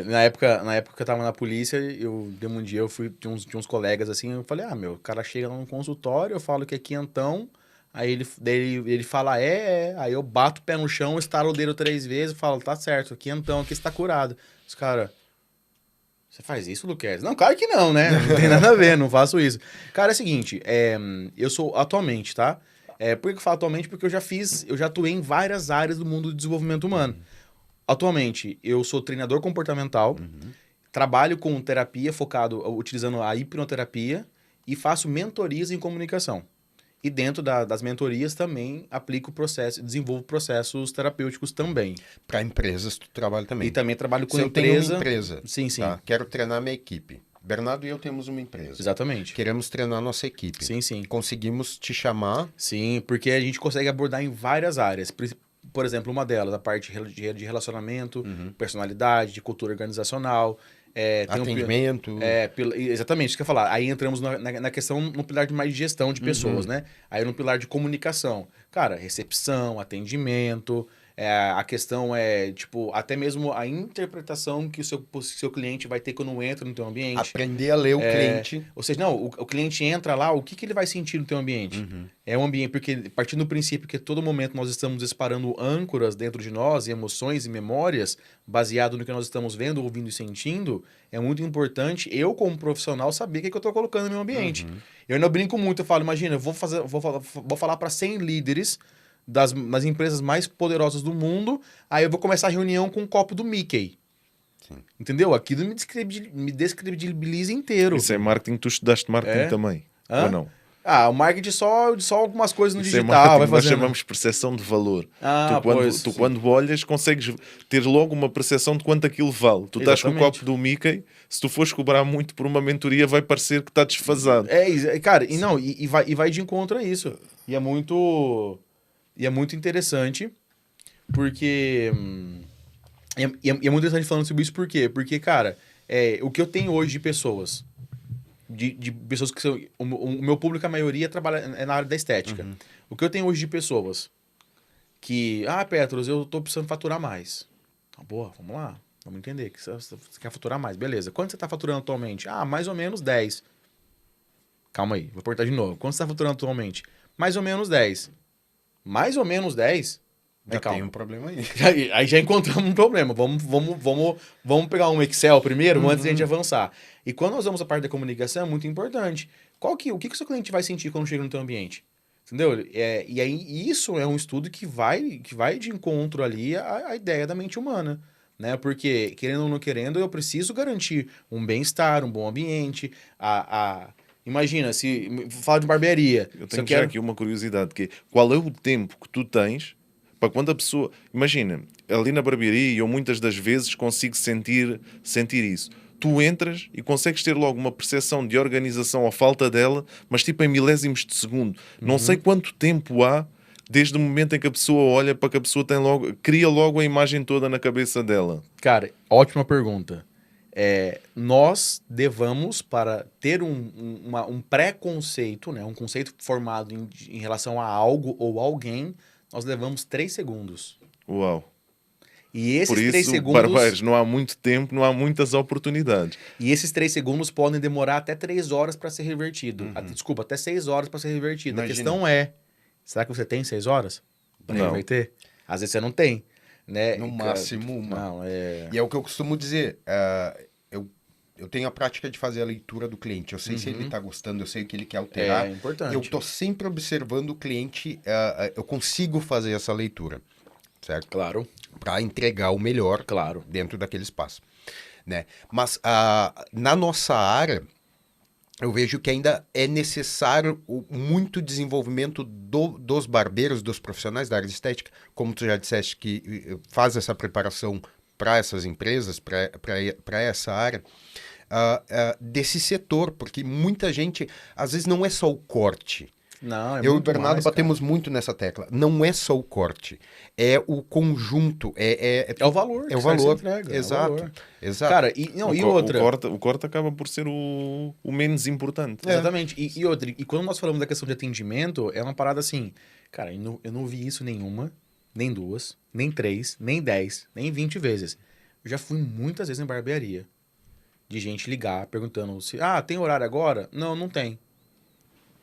Na época que eu tava na polícia, um dia eu fui, tinha uns colegas assim, eu falei, o cara chega lá no consultório, eu falo que é quentão, Aí ele fala, Aí eu bato o pé no chão, estalo o dedo 3 vezes e falo, tá certo, aqui então, aqui você tá curado. Os caras, você faz isso, Luquez? Não, claro que não, né? Não tem nada a ver, não faço isso. Cara, é o seguinte, eu sou atualmente, tá? Por que eu falo atualmente? Porque eu já atuei em várias áreas do mundo do desenvolvimento humano. Atualmente, eu sou treinador comportamental, trabalho com terapia focado, utilizando a hipnoterapia e faço mentorias em comunicação. E dentro das mentorias também aplico desenvolvo processos terapêuticos também. Para empresas tu trabalha também. E também trabalho com Se empresa. eu tenho uma empresa, sim, sim. Tá? Quero treinar minha equipe. Bernardo e eu temos uma empresa. Exatamente. Queremos treinar nossa equipe. Sim, sim. Conseguimos te chamar. Sim, porque a gente consegue abordar em várias áreas. Por exemplo, uma delas, a parte de relacionamento, personalidade, de cultura organizacional. Atendimento. Exatamente, isso que eu ia falar. Aí entramos na questão, no pilar de mais de gestão de pessoas, né? Aí no pilar de comunicação. Cara, recepção, atendimento. A questão tipo, até mesmo a interpretação que o seu cliente vai ter quando entra no teu ambiente. Aprender a ler o cliente. Ou seja, não, o cliente entra lá, o que ele vai sentir no teu ambiente? É um ambiente, porque partindo do princípio que a todo momento nós estamos disparando âncoras dentro de nós, emoções e memórias, baseado no que nós estamos vendo, ouvindo e sentindo, é muito importante eu, como profissional, saber o que eu estou colocando no meu ambiente. Eu ainda brinco muito, eu falo, imagina, eu vou falar para 100 líderes das empresas mais poderosas do mundo, aí eu vou começar a reunião com um copo do Mickey. Sim. Entendeu? Aquilo me descredibiliza inteiro. Isso é marketing, tu estudaste marketing também, ou não? O marketing só algumas coisas no isso digital. Vai nós chamamos percepção de valor. Tu quando olhas, consegues ter logo uma percepção de quanto aquilo vale. Tu estás com o copo do Mickey, se tu fores cobrar muito por uma mentoria, vai parecer que está desfasado. Cara, e vai de encontro a isso. E é muito interessante, porque... é muito interessante falando sobre isso, por quê? Porque, cara, o que eu tenho hoje de pessoas, de pessoas que são... O meu público, a maioria, trabalha na área da estética. O que eu tenho hoje de pessoas que... Petros, eu tô precisando faturar mais. Boa, vamos lá. Vamos entender que você quer faturar mais. Beleza. Quanto você tá faturando atualmente? Mais ou menos 10. Calma aí, vou perguntar de novo. Quanto você tá faturando atualmente? Mais ou menos 10. Mais ou menos 10? Já tem um problema aí. Aí já encontramos um problema. Vamos pegar um Excel primeiro, antes de a gente avançar. E quando nós vamos a parte da comunicação, é muito importante. O que o seu cliente vai sentir quando chega no teu ambiente? Entendeu? E aí isso é um estudo que vai de encontro ali à ideia da mente humana. Né? Porque, querendo ou não querendo, eu preciso garantir um bem-estar, um bom ambiente, Imagina, se falar de barbearia. Eu tenho já aqui uma curiosidade, que qual é o tempo que tu tens para quando a pessoa... Imagina, ali na barbearia, eu muitas das vezes consigo sentir isso. Tu entras e consegues ter logo uma percepção de organização à falta dela, mas tipo em milésimos de segundo. Não sei quanto tempo há desde o momento em que a pessoa olha para que a pessoa cria logo a imagem toda na cabeça dela. Cara, ótima pergunta. Nós devamos, para ter um pré-conceito, né, um conceito formado em relação a algo ou alguém, nós levamos 3 segundos. Uau! E esses Por isso, 3 segundos... barbeiros, não há muito tempo, não há muitas oportunidades. E esses 3 segundos podem demorar até 3 horas para ser revertido. Desculpa, até 6 horas para ser revertido. Imagina. A questão será que você tem 6 horas para reverter? Às vezes você não tem. Né? No máximo uma. Não, E é o que eu costumo dizer. Eu tenho a prática de fazer a leitura do cliente. Eu sei se ele está gostando, eu sei o que ele quer alterar. É importante. Eu estou sempre observando o cliente. Eu consigo fazer essa leitura, certo? Claro. Para entregar o melhor, claro, dentro daquele espaço, né? Mas na nossa área, eu vejo que ainda é necessário muito desenvolvimento dos barbeiros, dos profissionais da área de estética, como tu já disseste, que faz essa preparação para essas empresas, para essa área, desse setor, porque muita gente, às vezes não é só o corte. Não, eu e o Bernardo batemos muito nessa tecla. Não é só o corte, é o conjunto, é o valor. É o valor. Entrega, exato. É o valor. Exato. Cara, e outra. O corte acaba por ser o menos importante. Exatamente. E outra, e quando nós falamos da questão de atendimento, é uma parada assim, cara, eu não vi isso nenhuma, nem 2, nem 3, nem 10, nem 20 vezes. Eu já fui muitas vezes em barbearia de gente ligar perguntando se, tem horário agora? Não, não tem.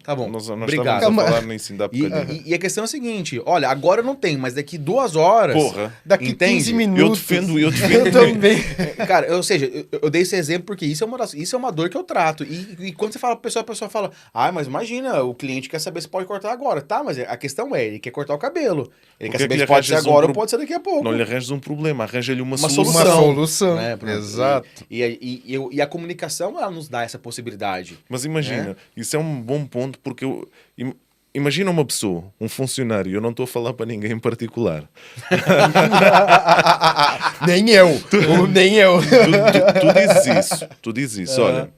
Tá bom, Nós obrigado. estávamos a falar nisso ainda há bocadinho. E a questão é a seguinte, olha, agora eu não tenho, mas daqui 2 horas... Porra. Daqui entende? 15 minutos. Eu defendo. Eu também. Cara, ou seja, eu dei esse exemplo porque isso é uma dor que eu trato. E quando você fala pra pessoa, a pessoa fala, mas imagina, o cliente quer saber se pode cortar agora. Tá, mas a questão é, ele quer cortar o cabelo. Ele quer saber se pode ser agora ou pode ser daqui a pouco. Não lhe arranjas um problema, arranja-lhe uma solução. solução. Uma solução, né? Exato. E a comunicação, ela nos dá essa possibilidade. Mas imagina, isso é um bom ponto porque imagina uma pessoa, um funcionário, eu não estou a falar para ninguém em particular. Nem eu. Nem eu. Tu dizes isso. Olha,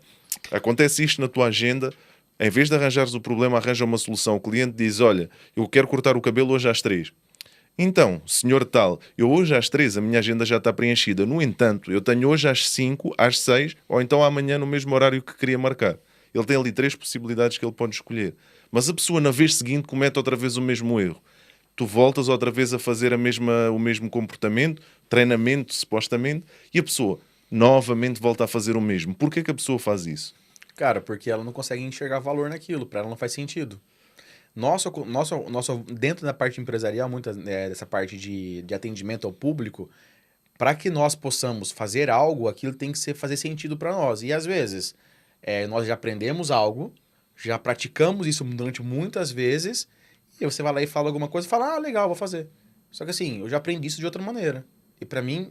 acontece isto na tua agenda, em vez de arranjares o problema, arranja uma solução. O cliente diz, olha, eu quero cortar o cabelo hoje às 3. Então, senhor tal, eu hoje às 3 a minha agenda já está preenchida. No entanto, eu tenho hoje às 5, às 6 ou então amanhã no mesmo horário que queria marcar. Ele tem ali 3 possibilidades que ele pode escolher. Mas a pessoa na vez seguinte comete outra vez o mesmo erro. Tu voltas outra vez a fazer o mesmo comportamento, treinamento supostamente, e a pessoa novamente volta a fazer o mesmo. Porquê que a pessoa faz isso? Cara, porque ela não consegue enxergar valor naquilo, para ela não faz sentido. Dentro da parte empresarial, dessa parte de atendimento ao público, para que nós possamos fazer algo, aquilo tem que fazer sentido para nós. E às vezes, nós já aprendemos algo, já praticamos isso durante muitas vezes, e você vai lá e fala alguma coisa e fala, legal, vou fazer. Só que assim, eu já aprendi isso de outra maneira. E para mim,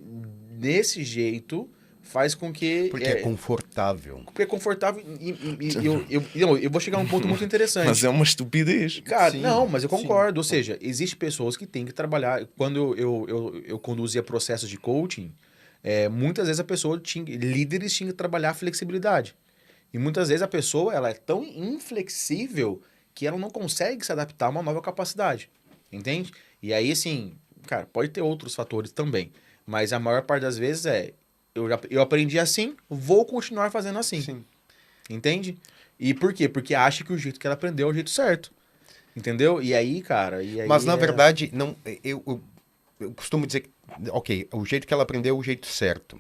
desse jeito, faz com que... Porque é confortável. Porque é confortável e eu vou chegar a um ponto muito interessante. Mas é uma estupidez. Cara, Sim, não, mas eu concordo. sim. Ou seja, existem pessoas que têm que trabalhar... Quando eu conduzia processos de coaching, muitas vezes líderes tinham que trabalhar a flexibilidade. E muitas vezes a pessoa ela é tão inflexível que ela não consegue se adaptar a uma nova capacidade. Entende? E aí, assim, cara, pode ter outros fatores também. Mas a maior parte das vezes eu aprendi assim, vou continuar fazendo assim. Sim. Entende? E por quê? Porque acha que o jeito que ela aprendeu é o jeito certo. Entendeu? E aí, cara... Mas, na verdade, não, eu costumo dizer que, ok, o jeito que ela aprendeu é o jeito certo.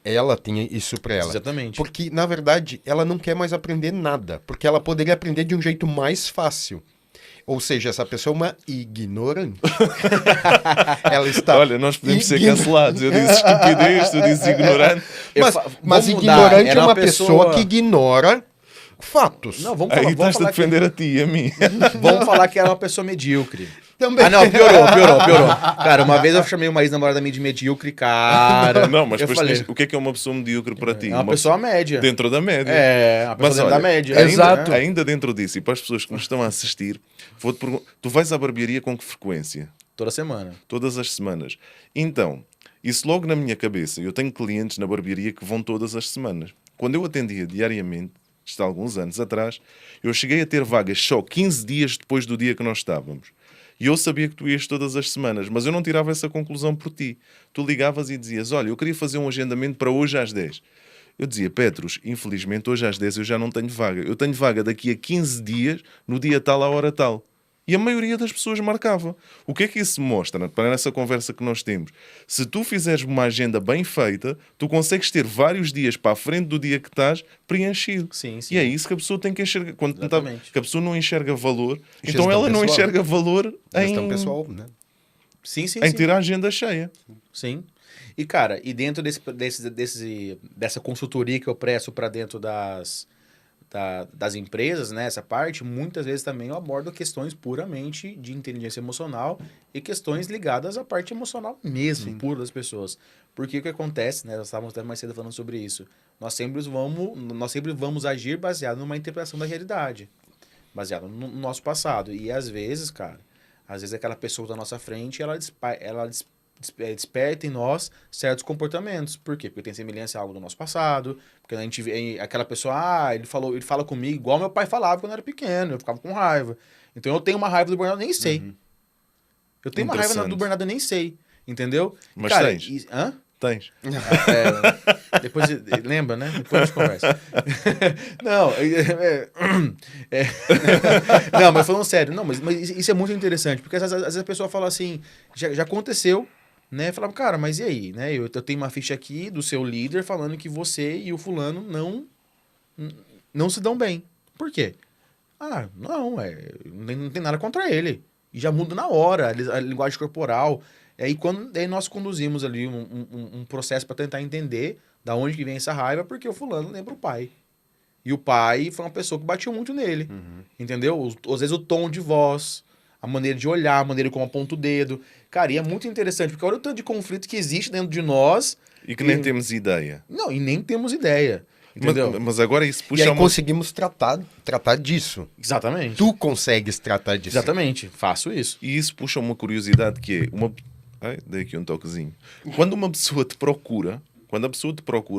Ela tinha isso pra ela. Exatamente. Porque, na verdade, ela não quer mais aprender nada. Porque ela poderia aprender de um jeito mais fácil. Ou seja, essa pessoa é uma ignorante. Ela está... Olha, nós podemos ser cancelados. Eu disse estupidez, tu dizes ignorante. Mas ignorante é uma pessoa que ignora fatos. Não, vamos Aí falar, estás a defender a ti e a mim. Vamos falar que ela é uma pessoa medíocre. Também. Não, piorou. Cara, uma vez eu chamei uma ex-namorada minha de medíocre, cara. Não, mas eu falei, o que é uma pessoa medíocre para ti? é uma pessoa média. Dentro da média. Uma pessoa dentro da média. Exato. Ainda dentro disso, e para as pessoas que nos estão a assistir, vou-te perguntar, tu vais à barbearia com que frequência? Toda semana. Todas as semanas. Então, isso logo na minha cabeça, eu tenho clientes na barbearia que vão todas as semanas. Quando eu atendia diariamente, isto há alguns anos atrás, eu cheguei a ter vagas só 15 dias depois do dia que nós estávamos. E eu sabia que tu ias todas as semanas, mas eu não tirava essa conclusão por ti. Tu ligavas e dizias, olha, eu queria fazer um agendamento para hoje às 10. Eu dizia, Petros, infelizmente hoje às 10 eu já não tenho vaga. Eu tenho vaga daqui a 15 dias, no dia tal, à hora tal. E a maioria das pessoas marcava. O que é que isso mostra, para essa conversa que nós temos? Se tu fizeres uma agenda bem feita, tu consegues ter vários dias para a frente do dia que estás preenchido. Sim. E é isso que a pessoa tem que enxergar. Quando que a pessoa não enxerga valor, Gestão então ela não pessoal. enxerga valor Gestão pessoal, né? Sim. em ter a agenda cheia. Sim. E, cara, dentro dessa consultoria que eu presto para dentro das empresas, né, essa parte, muitas vezes também eu abordo questões puramente de inteligência emocional e questões ligadas à parte emocional mesmo, pura das pessoas. Porque o que acontece, né, nós estávamos até mais cedo falando sobre isso, nós sempre vamos agir baseado numa interpretação da realidade, baseado no nosso passado. E às vezes, cara, aquela pessoa da nossa frente, ela desperta em nós certos comportamentos. Por quê? Porque tem semelhança a algo do nosso passado, porque a gente vê aquela pessoa, ele fala comigo igual meu pai falava quando eu era pequeno, eu ficava com raiva. Então eu tenho uma raiva do Bernardo, nem sei. Eu tenho uma raiva do Bernardo, nem sei. Entendeu? Mas cara, tens. Hã? Tens. Depois, lembra, né? Depois a gente conversa. Não, não, mas falando sério, não, mas isso é muito interessante, porque às vezes a pessoa fala assim, já aconteceu, né? Falava, cara, mas e aí, né? Eu tenho uma ficha aqui do seu líder falando que você e o fulano não se dão bem. Por quê? Ah, não, não tem nada contra ele. E já muda na hora, a linguagem corporal. Aí nós conduzimos ali um processo para tentar entender da onde que vem essa raiva, porque o fulano lembra o pai. E o pai foi uma pessoa que batiu muito nele, entendeu? Às vezes o tom de voz, a maneira de olhar, a maneira como aponta o dedo. Cara, e é muito interessante, porque olha o tanto de conflito que existe dentro de nós. E que nem temos ideia. Não, e nem temos ideia, entendeu? Mas agora isso puxa... E aí conseguimos tratar disso. Exatamente. Tu consegues tratar disso. Exatamente, faço isso. E isso puxa uma curiosidade que é... Ai, dei aqui um toquezinho. Quando a pessoa te procura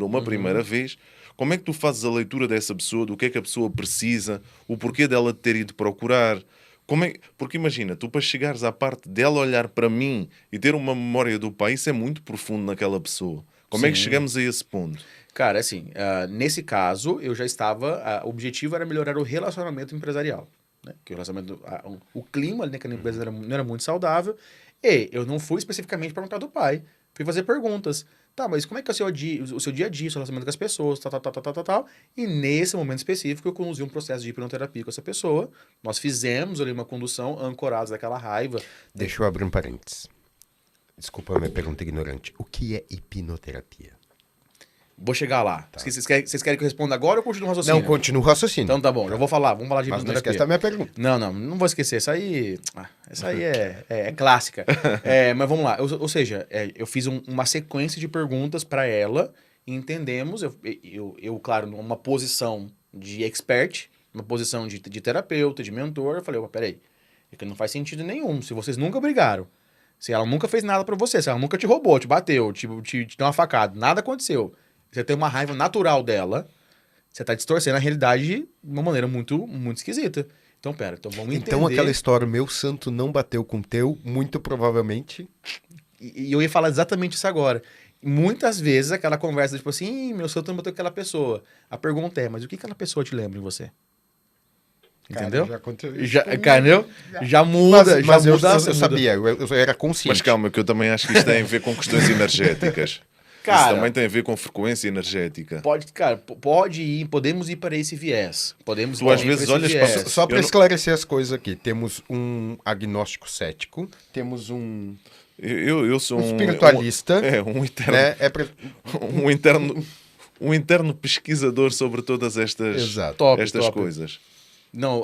uma primeira vez, como é que tu fazes a leitura dessa pessoa, do que é que a pessoa precisa, o porquê dela te ter ido procurar? Porque imagina, tu para chegares à parte dela olhar para mim e ter uma memória do pai, isso é muito profundo naquela pessoa. Como é que chegamos a esse ponto? Cara, assim, nesse caso, eu já estava... o objetivo era melhorar o relacionamento empresarial. Né? Porque o relacionamento... o clima ali naquela empresa não era muito saudável. E eu não fui especificamente perguntar do pai. Fui fazer perguntas. Tá, mas como é que é o seu dia a dia, o seu relacionamento com as pessoas, tal. E nesse momento específico, eu conduzi um processo de hipnoterapia com essa pessoa. Nós fizemos ali uma condução ancorados daquela raiva. Deixa eu abrir um parênteses. Desculpa a minha pergunta ignorante. O que é hipnoterapia? Vou chegar lá. Tá. Vocês querem que eu responda agora ou continuo o raciocínio? Não, continua o raciocínio. Então tá bom, já vou falar. Vamos falar de Mas não hipnoterapia. esquece da minha pergunta. Não vou esquecer. Essa aí é clássica. Mas vamos lá. Ou seja, eu fiz uma sequência de perguntas para ela e entendemos. Eu, claro, numa posição de expert, uma posição de terapeuta, de mentor, eu falei, peraí, é que não faz sentido nenhum. Se vocês nunca brigaram, se ela nunca fez nada para você, se ela nunca te roubou, te bateu, te deu uma facada, nada aconteceu. Você tem uma raiva natural dela, você tá distorcendo a realidade de uma maneira muito, muito esquisita. Então, então vamos entender. Então aquela história, meu santo não bateu com o teu, muito provavelmente... E eu ia falar exatamente isso agora. Muitas vezes aquela conversa, tipo assim, meu santo não bateu com aquela pessoa. A pergunta é, mas o que aquela pessoa te lembra em você? Entendeu? Cara, já aconteceu. Já muda, mas já eu muda. sabia, eu era consciente. Mas calma, que eu também acho que isto tem a ver com questões energéticas. Cara, isso também tem a ver com frequência energética. Podemos ir para esse viés. Tu às vezes olhas para... Só para esclarecer as coisas aqui, temos um agnóstico cético, temos um... Eu sou um espiritualista. Um interno... Um interno pesquisador sobre todas estas coisas. Não,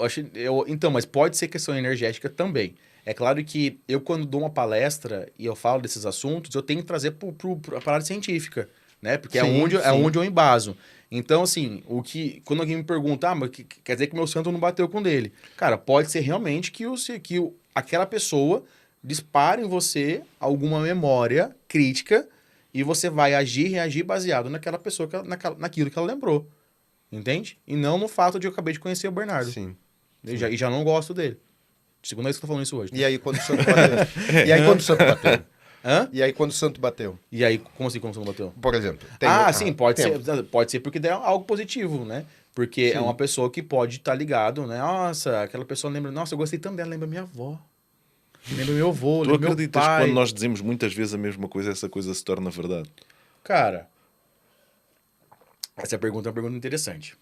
então, mas pode ser questão energética também. É claro que eu, quando dou uma palestra e eu falo desses assuntos, eu tenho que trazer para a parada científica, né? Porque é onde eu embaso. Então, assim, quando alguém me pergunta, mas quer dizer que meu santo não bateu com o dele. Cara, pode ser realmente que aquela pessoa dispare em você alguma memória crítica e você vai reagir baseado naquela pessoa, naquilo que ela lembrou. Entende? E não no fato de eu acabei de conhecer o Bernardo. Sim. E já não gosto dele. Segunda vez que eu tô falando isso hoje. E aí quando o santo bateu? E aí quando o santo bateu? Hã? E aí quando o santo bateu? E aí, como assim, como o santo bateu? Por exemplo. Sim, pode ser porque der algo positivo, né? Porque é uma pessoa que pode estar ligado, né? Nossa, aquela pessoa lembra... Nossa, eu gostei tanto dela, lembra minha avó. Lembra meu avô, lembra meu pai. Tu acreditas que quando nós dizemos muitas vezes a mesma coisa, essa coisa se torna verdade? Cara, essa pergunta é uma pergunta interessante.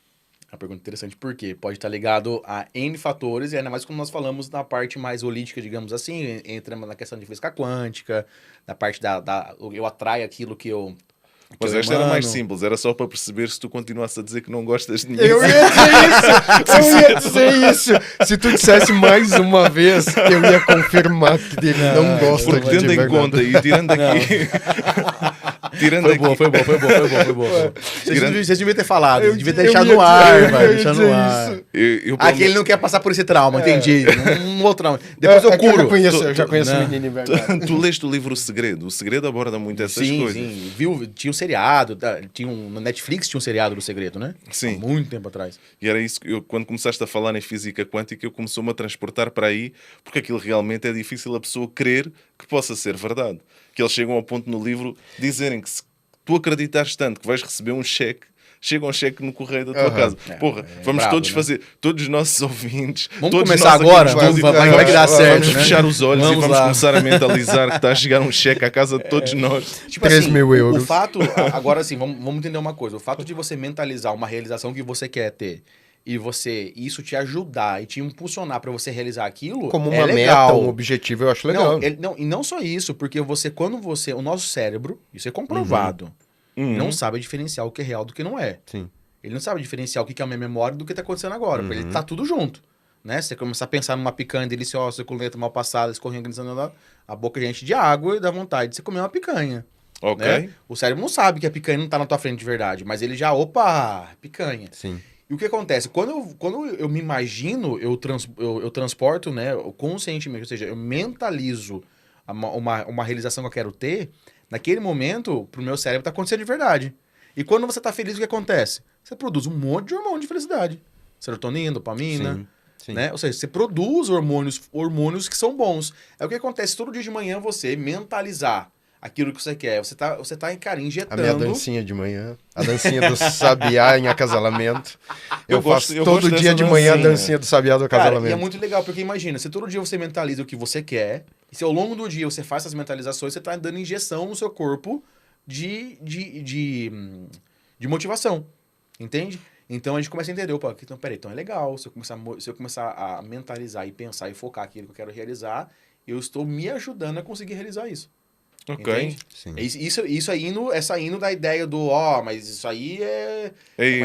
Uma pergunta interessante porque pode estar ligado a N fatores, e ainda mais quando nós falamos na parte mais holística, digamos assim, entra na questão de física quântica, na parte eu atraio aquilo que eu... Mas esta era mais simples, era só para perceber se tu continuasse a dizer que não gostas de mim. Eu ia dizer isso! Se tu dissesse mais uma vez, eu ia confirmar que ele não gosta de mim. Porque tendo em conta e tirando aqui... Foi bom. Vocês deviam ter falado, devia ter deixado no ar, vai, deixar no ar. Que ele não quer passar por esse trauma, entendi. Um outro trauma. Depois eu curo. Eu já conheço o menino em verdade. Tu leste o livro O Segredo? O Segredo aborda muito essas coisas. Sim, tinha um seriado, no Netflix tinha um seriado do Segredo, né? Sim. Há muito tempo atrás. E era isso, quando começaste a falar em física quântica, eu começou-me a transportar para aí, porque aquilo realmente é difícil a pessoa crer que possa ser verdade. Que eles chegam ao ponto no livro dizerem que se tu acreditares tanto que vais receber um cheque, chega um cheque no correio da tua casa. Vamos todos fazer, todos os nossos ouvintes... Vamos começar agora? Vai que dá certo, vamos fechar os olhos e vamos começar a mentalizar que está a chegar um cheque à casa de todos nós. Tipo 3 mil euros. O fato, agora assim, vamos entender uma coisa. O fato de você mentalizar uma realização que você quer ter e isso te ajudar e te impulsionar para você realizar aquilo, Como é uma legal. meta, um objetivo, eu acho legal. E não só isso, porque o nosso cérebro, isso é comprovado, não sabe diferenciar o que é real do que não é. Sim. Ele não sabe diferenciar o que é a minha memória do que tá acontecendo agora, porque ele tá tudo junto. Né? Você começar a pensar numa picanha deliciosa, suculenta, mal passada, escorrendo, a boca enche de água e dá vontade de você comer uma picanha. Ok. Né? O cérebro não sabe que a picanha não tá na tua frente de verdade, mas ele já, opa, picanha. Sim. E o que acontece? Quando eu me imagino, eu transporto, né, conscientemente, ou seja, eu mentalizo uma realização que eu quero ter, naquele momento, pro meu cérebro tá acontecendo de verdade. E quando você tá feliz, o que acontece? Você produz um monte de hormônio de felicidade. Serotonina, dopamina... Sim. Sim. Né? Ou seja, você produz hormônios que são bons. É o que acontece todo dia de manhã, você mentalizar aquilo que você quer. Você tá cara, injetando... A minha dancinha de manhã, a dancinha do sabiá em acasalamento. Eu faço todo dia de manhã a dancinha do sabiá do acasalamento. E é muito legal, porque imagina, se todo dia você mentaliza o que você quer, e se ao longo do dia você faz essas mentalizações, você tá dando injeção no seu corpo de motivação. Entende? Então a gente começa a entender, opa, então, peraí, então é legal, se eu começar a mentalizar e pensar e focar aquilo que eu quero realizar, eu estou me ajudando a conseguir realizar isso. Ok. Sim. Isso aí é saindo da ideia do, mas isso aí é...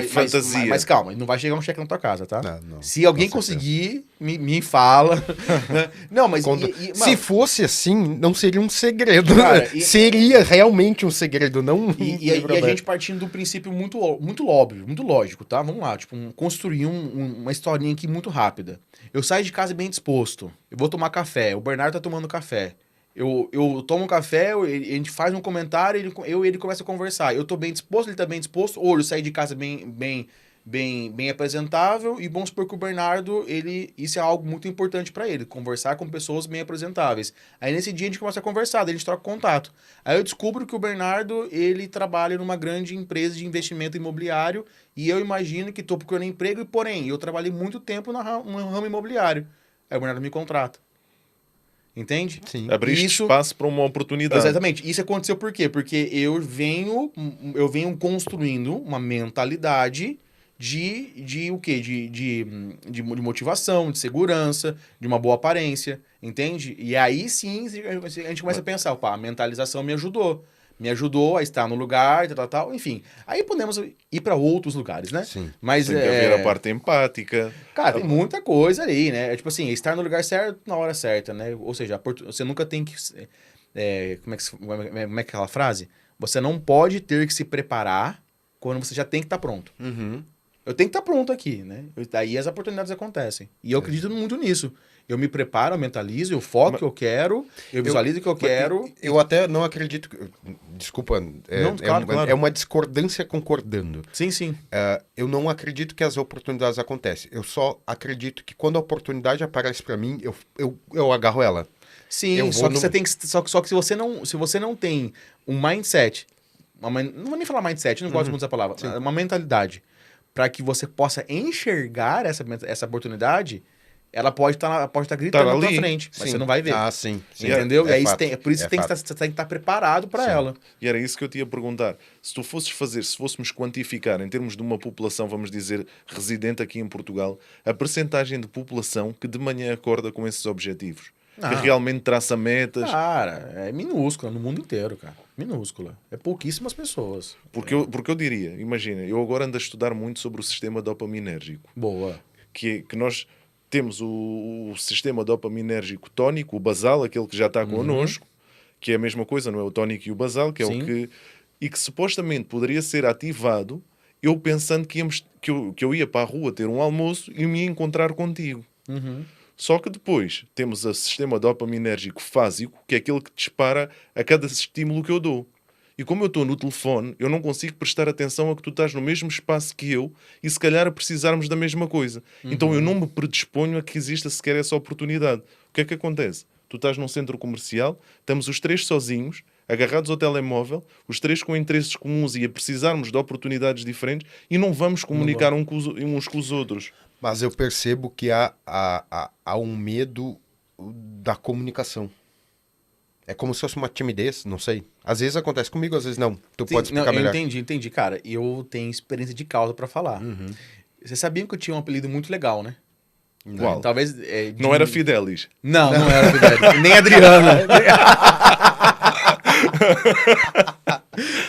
fantasia. Mas calma, não vai chegar um cheque na tua casa, tá? Não, se alguém conseguir, me fala. Não, mas... Se fosse assim, não seria um segredo. Cara, seria realmente um segredo, não... E a gente partindo do princípio muito óbvio, muito lógico, tá? Vamos lá, tipo, construir uma historinha aqui muito rápida. Eu saio de casa bem disposto, eu vou tomar café, o Bernardo tá tomando café. Eu tomo um café, a gente faz um comentário, ele começa a conversar. Eu tô bem disposto, ele tá bem disposto. Ou eu saí de casa bem apresentável. E vamos supor que o Bernardo, isso é algo muito importante para ele. Conversar com pessoas bem apresentáveis. Aí nesse dia a gente começa a conversar, daí a gente troca contato. Aí eu descubro que o Bernardo, ele trabalha numa grande empresa de investimento imobiliário. E eu imagino que tô procurando emprego, porém, eu trabalhei muito tempo no ramo imobiliário. Aí o Bernardo me contrata. Entende? Sim. Abriste espaço para uma oportunidade. Exatamente. Isso aconteceu por quê? Porque eu venho construindo uma mentalidade de o quê? De motivação, de segurança, de uma boa aparência, entende? E aí sim a gente começa a pensar, opa, a mentalização me ajudou a estar no lugar, tal, enfim. Aí podemos ir para outros lugares, né? Sim. Mas tem que haver a parte empática. Cara, tem muita coisa aí, né? É tipo assim, estar no lugar certo na hora certa, né? Ou seja, você nunca tem que... como é que é aquela frase? Você não pode ter que se preparar quando você já tem que estar pronto. Uhum. Eu tenho que estar pronto aqui, né? Daí as oportunidades acontecem. E eu acredito muito nisso. Eu me preparo, eu mentalizo, eu foco o que eu quero, eu visualizo o que eu quero. Eu até não acredito... Desculpa, claro. É uma discordância concordando. Sim, sim. Eu não acredito que as oportunidades acontecem. Eu só acredito que quando a oportunidade aparece para mim, eu agarro ela. Sim, só que você tem que... Só que se você não tem um mindset, não vou nem falar mindset, não gosto muito dessa palavra, uma mentalidade, para que você possa enxergar essa oportunidade, ela pode estar gritando na tua frente, mas você não vai ver. Ah, sim. Entendeu? E aí por isso você você tem que estar preparado para ela. E era isso que eu te ia perguntar. Se fôssemos quantificar em termos de uma população, vamos dizer, residente aqui em Portugal, a percentagem de população que de manhã acorda com esses objetivos, que realmente traça metas. Cara, é minúscula no mundo inteiro, cara. Minúscula. É pouquíssimas pessoas. Porque eu diria, imagina, eu agora ando a estudar muito sobre o sistema dopaminérgico. Boa. Que nós temos o sistema dopaminérgico tónico, o basal, aquele que já está connosco, que é a mesma coisa, não é? O tónico e o basal, que é o que... E que supostamente poderia ser ativado, eu pensando que eu ia para a rua ter um almoço e me ia encontrar contigo. Só que depois temos o sistema dopaminérgico fásico, que é aquele que dispara a cada estímulo que eu dou. E como eu estou no telefone, eu não consigo prestar atenção a que tu estás no mesmo espaço que eu e se calhar a precisarmos da mesma coisa. Então eu não me predisponho a que exista sequer essa oportunidade. O que é que acontece? Tu estás num centro comercial, estamos os três sozinhos, agarrados ao telemóvel, os três com interesses comuns e a precisarmos de oportunidades diferentes e não vamos comunicar uns com os outros. Mas eu percebo que há um medo da comunicação. É como se fosse uma timidez, não sei. Às vezes acontece comigo, às vezes não. Tu pode explicar melhor. Entendi. Cara, eu tenho experiência de causa para falar. Vocês sabiam que eu tinha um apelido muito legal, né? Qual? Talvez... Não era Fidelis. Não era Fidelis. Nem Adriana.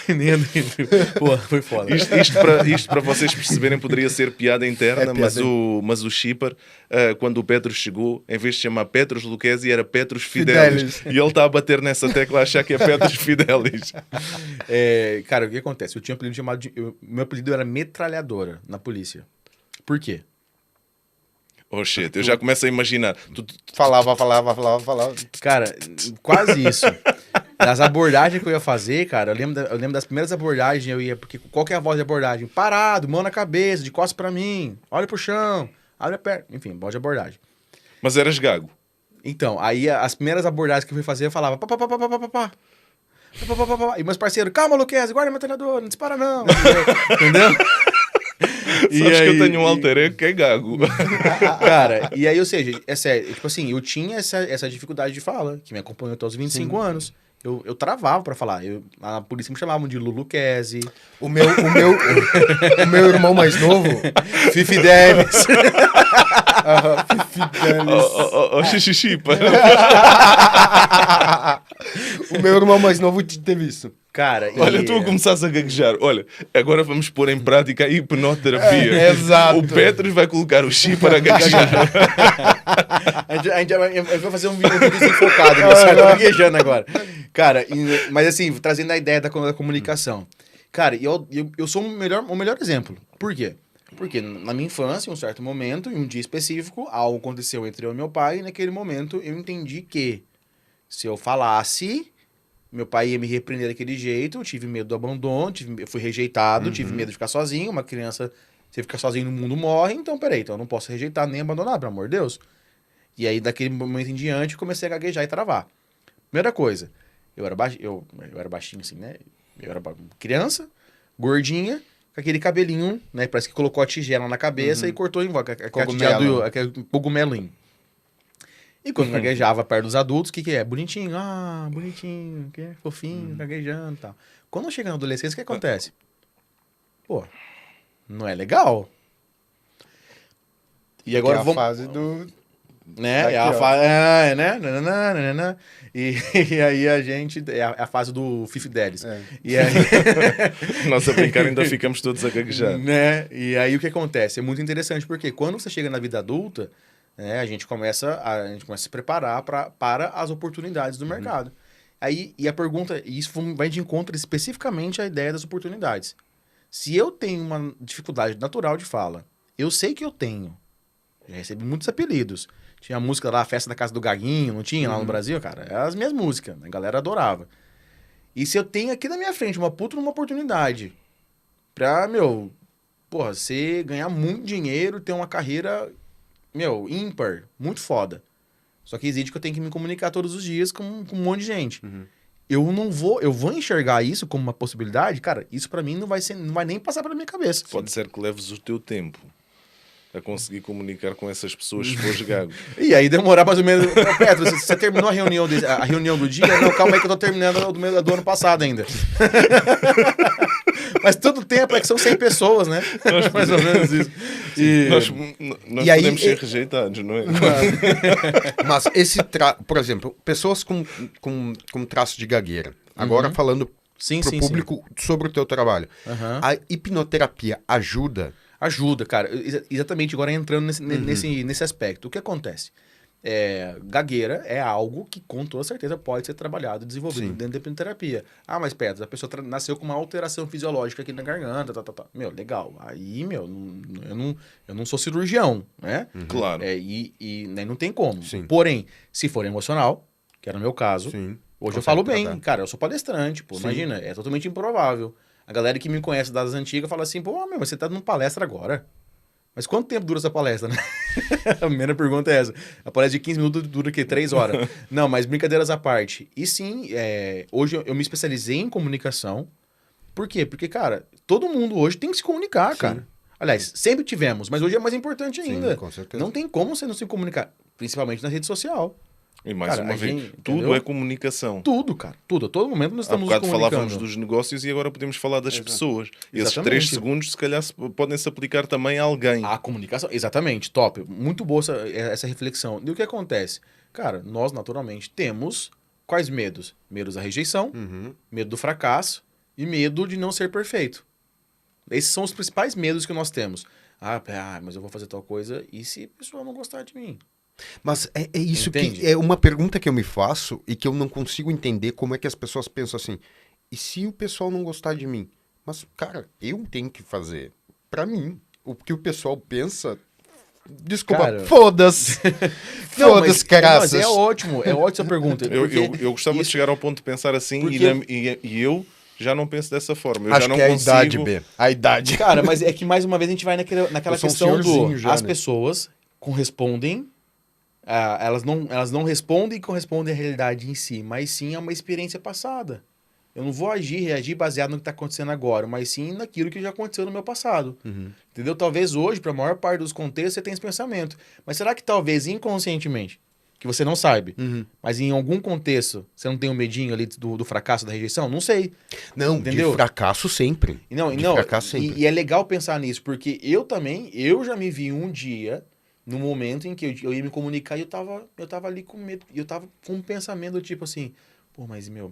Nem Adriana. Pô, foi foda. Isto para vocês perceberem poderia ser piada interna, mas o shipper, quando o Petros chegou, em vez de chamar Petros Lucchesi, era Petros Fidelis. E ele está a bater nessa tecla a achar que é Petros Fidelis. Cara, o que acontece? Eu tinha um apelido chamado... Meu apelido era Metralhadora na polícia. Por quê? Oh shit, eu já começo a imaginar. Falava. Cara, quase isso. Das abordagens que eu ia fazer, cara, eu lembro das primeiras abordagens, eu ia... Porque qual que é a voz de abordagem? Parado, mão na cabeça, de costas pra mim, olha pro chão, abre a perna. Enfim, voz de abordagem. Mas eras gago. Então, aí as primeiras abordagens que eu fui fazer, eu falava... E meus parceiros, calma, Lucchesi, guarda meu treinador, não dispara não. Entendeu? Sabes que eu tenho um alter ego que é gago. Cara, e aí, ou seja, é sério, tipo assim, eu tinha essa dificuldade de fala, que me acompanhou até os 25 anos. Eu travava pra falar. A polícia me chamavam de Luluquese. O meu irmão mais novo, Fifidelis. Xixixipa. O meu irmão mais novo teve isso. Cara, olha, tu a começares a gaguejar. Olha, agora vamos pôr em prática a hipnoterapia. Exato. O Petros vai colocar o chi para gaguejar. a gente vai fazer um vídeo desenfocado, né? Tô gaguejando agora. Cara, mas assim, trazendo a ideia da comunicação. Cara, eu sou o melhor exemplo. Por quê? Porque na minha infância, em um certo momento, em um dia específico, algo aconteceu entre eu e meu pai, e naquele momento eu entendi que se eu falasse, meu pai ia me repreender daquele jeito, eu tive medo do abandono, eu fui rejeitado, tive medo de ficar sozinho, uma criança, se ficar sozinho no mundo morre, então peraí, então eu não posso rejeitar nem abandonar, pelo amor de Deus. E aí, daquele momento em diante, comecei a gaguejar e travar. Primeira coisa, eu era baixinho assim, né? Eu era criança, gordinha, com aquele cabelinho, né? Parece que colocou a tigela na cabeça e cortou em volta. Aquele cogumelinho. E quando gaguejava perto dos adultos, o que é? Bonitinho. Ah, bonitinho, que é fofinho, gaguejando e tal. Quando chega na adolescência, o que acontece? Pô, não é legal. E agora vamos... a fase do... Né? Aqui, é a fase... né? E aí a gente... É a fase do Fifidelis. E aí... Nós a brincar ainda ficamos todos a gaguejar. Né? E aí o que acontece? É muito interessante, porque quando você chega na vida adulta, né, a gente começa a se preparar para as oportunidades do mercado. Aí, e a pergunta... E isso vai de encontro especificamente à ideia das oportunidades. Se eu tenho uma dificuldade natural de fala, eu sei que eu tenho. Já recebi muitos apelidos. Tinha a música lá, a Festa da Casa do Gaguinho, não tinha lá no Brasil, cara? Eram as minhas músicas, a galera adorava. E se eu tenho aqui na minha frente uma oportunidade pra, você ganhar muito dinheiro, ter uma carreira, ímpar, muito foda. Só que exige que eu tenho que me comunicar todos os dias com um monte de gente. Eu vou enxergar isso como uma possibilidade, cara, isso pra mim não vai nem passar pela minha cabeça. Pode ser que leves o teu tempo a conseguir comunicar com essas pessoas se fores gago. E aí demorar mais ou menos... Petro, você terminou a reunião do dia? Não, calma aí que eu tô terminando do ano passado ainda. Mas todo tempo é que são 100 pessoas, né? Mais ou menos isso. Nós e aí, podemos ser rejeitados, não é? Mas por exemplo, pessoas com traço de gagueira. Agora falando pro público sobre o teu trabalho. A hipnoterapia ajuda... Ajuda, cara. Exatamente, agora entrando nesse aspecto. O que acontece? Gagueira é algo que, com toda certeza, pode ser trabalhado e desenvolvido dentro da hipnoterapia. Ah, mas Petro, a pessoa nasceu com uma alteração fisiológica aqui na garganta, legal. Aí, eu não sou cirurgião, né? Claro. E não tem como. Sim. Porém, se for emocional, que era o meu caso, hoje eu falo bem. Cara, eu sou palestrante, imagina, é totalmente improvável. A galera que me conhece das antigas fala assim, você tá numa palestra agora. Mas quanto tempo dura essa palestra, né? A primeira pergunta é essa. A palestra de 15 minutos dura o quê? 3 horas? Não, mas brincadeiras à parte. E sim, hoje eu me especializei em comunicação. Por quê? Porque, cara, todo mundo hoje tem que se comunicar, cara. Aliás, sempre tivemos, mas hoje é mais importante ainda. Sim, com certeza. Não tem como você não se comunicar, principalmente na rede social. E mais Cara, uma a vez, gente- tudo entendeu? é comunicação. Tudo, cara. Tudo. A todo momento nós Há estamos nos bocado comunicando. falávamos dos negócios e agora podemos falar das pessoas. Esses Exatamente. 3 segundos, se calhar, podem se aplicar também a alguém. A comunicação, exatamente, top. Muito boa essa reflexão. E o que acontece? Cara, nós naturalmente temos quais medos? Medos da rejeição, medo do fracasso e medo de não ser perfeito. Esses são os principais medos que nós temos. Mas eu vou fazer tal coisa e se a pessoa não gostar de mim? Mas é isso Entende? que é uma pergunta que eu me faço e que eu não consigo entender como é que as pessoas pensam assim. E se o pessoal não gostar de mim? Mas, cara, eu tenho que fazer pra mim. O que o pessoal pensa. Desculpa, Cara, foda-se. Não, Foda-se, mas caraças. é ótimo essa pergunta. Eu gostava de isso- chegar ao ponto de pensar assim Porque- e eu já não penso dessa forma. Eu Acho já não que é consigo... a idade, B. A idade. Cara, mas é que mais uma vez a gente vai naquela Eu sou um questão senhorzinho já, as né? pessoas correspondem, elas não respondem e correspondem à realidade em si, mas sim a uma experiência passada. Eu não vou reagir baseado no que está acontecendo agora, mas sim naquilo que já aconteceu no meu passado. Entendeu? Talvez hoje, para a maior parte dos contextos, você tenha esse pensamento. Mas será que talvez inconscientemente, que você não sabe, mas em algum contexto, você não tem um medinho ali do fracasso, da rejeição? Não sei. Não, Entendeu? de fracasso sempre. Não, De não, fracasso sempre. e é legal pensar nisso, porque eu já me vi um dia, no momento em que eu ia me comunicar e eu tava ali com medo, e eu tava com um pensamento tipo assim, pô, mas eu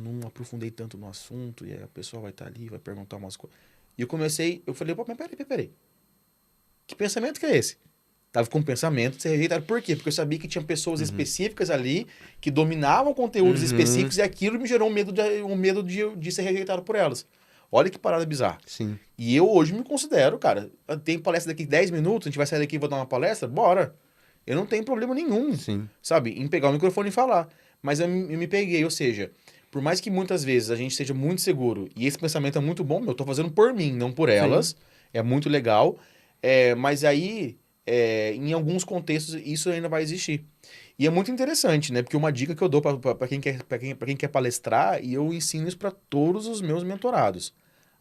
não aprofundei tanto no assunto, e aí a pessoa vai estar ali, vai perguntar umas coisas. E eu falei, pô, mas peraí. Que pensamento que é esse? Tava com um pensamento de ser rejeitado. Por quê? Porque eu sabia que tinha pessoas específicas ali que dominavam conteúdos específicos e aquilo me gerou um medo de ser rejeitado por elas. Olha que parada bizarra. Sim. E eu hoje me considero, cara, tem palestra daqui 10 minutos, a gente vai sair daqui e vou dar uma palestra? Bora. Eu não tenho problema nenhum, Sim. sabe, em pegar o microfone e falar. Mas eu me peguei, ou seja, por mais que muitas vezes a gente seja muito seguro, e esse pensamento é muito bom, eu tô fazendo por mim, não por elas, é muito legal, mas aí, em alguns contextos, isso ainda vai existir. E é muito interessante, né? Porque uma dica que eu dou para quem quer palestrar, e eu ensino isso para todos os meus mentorados.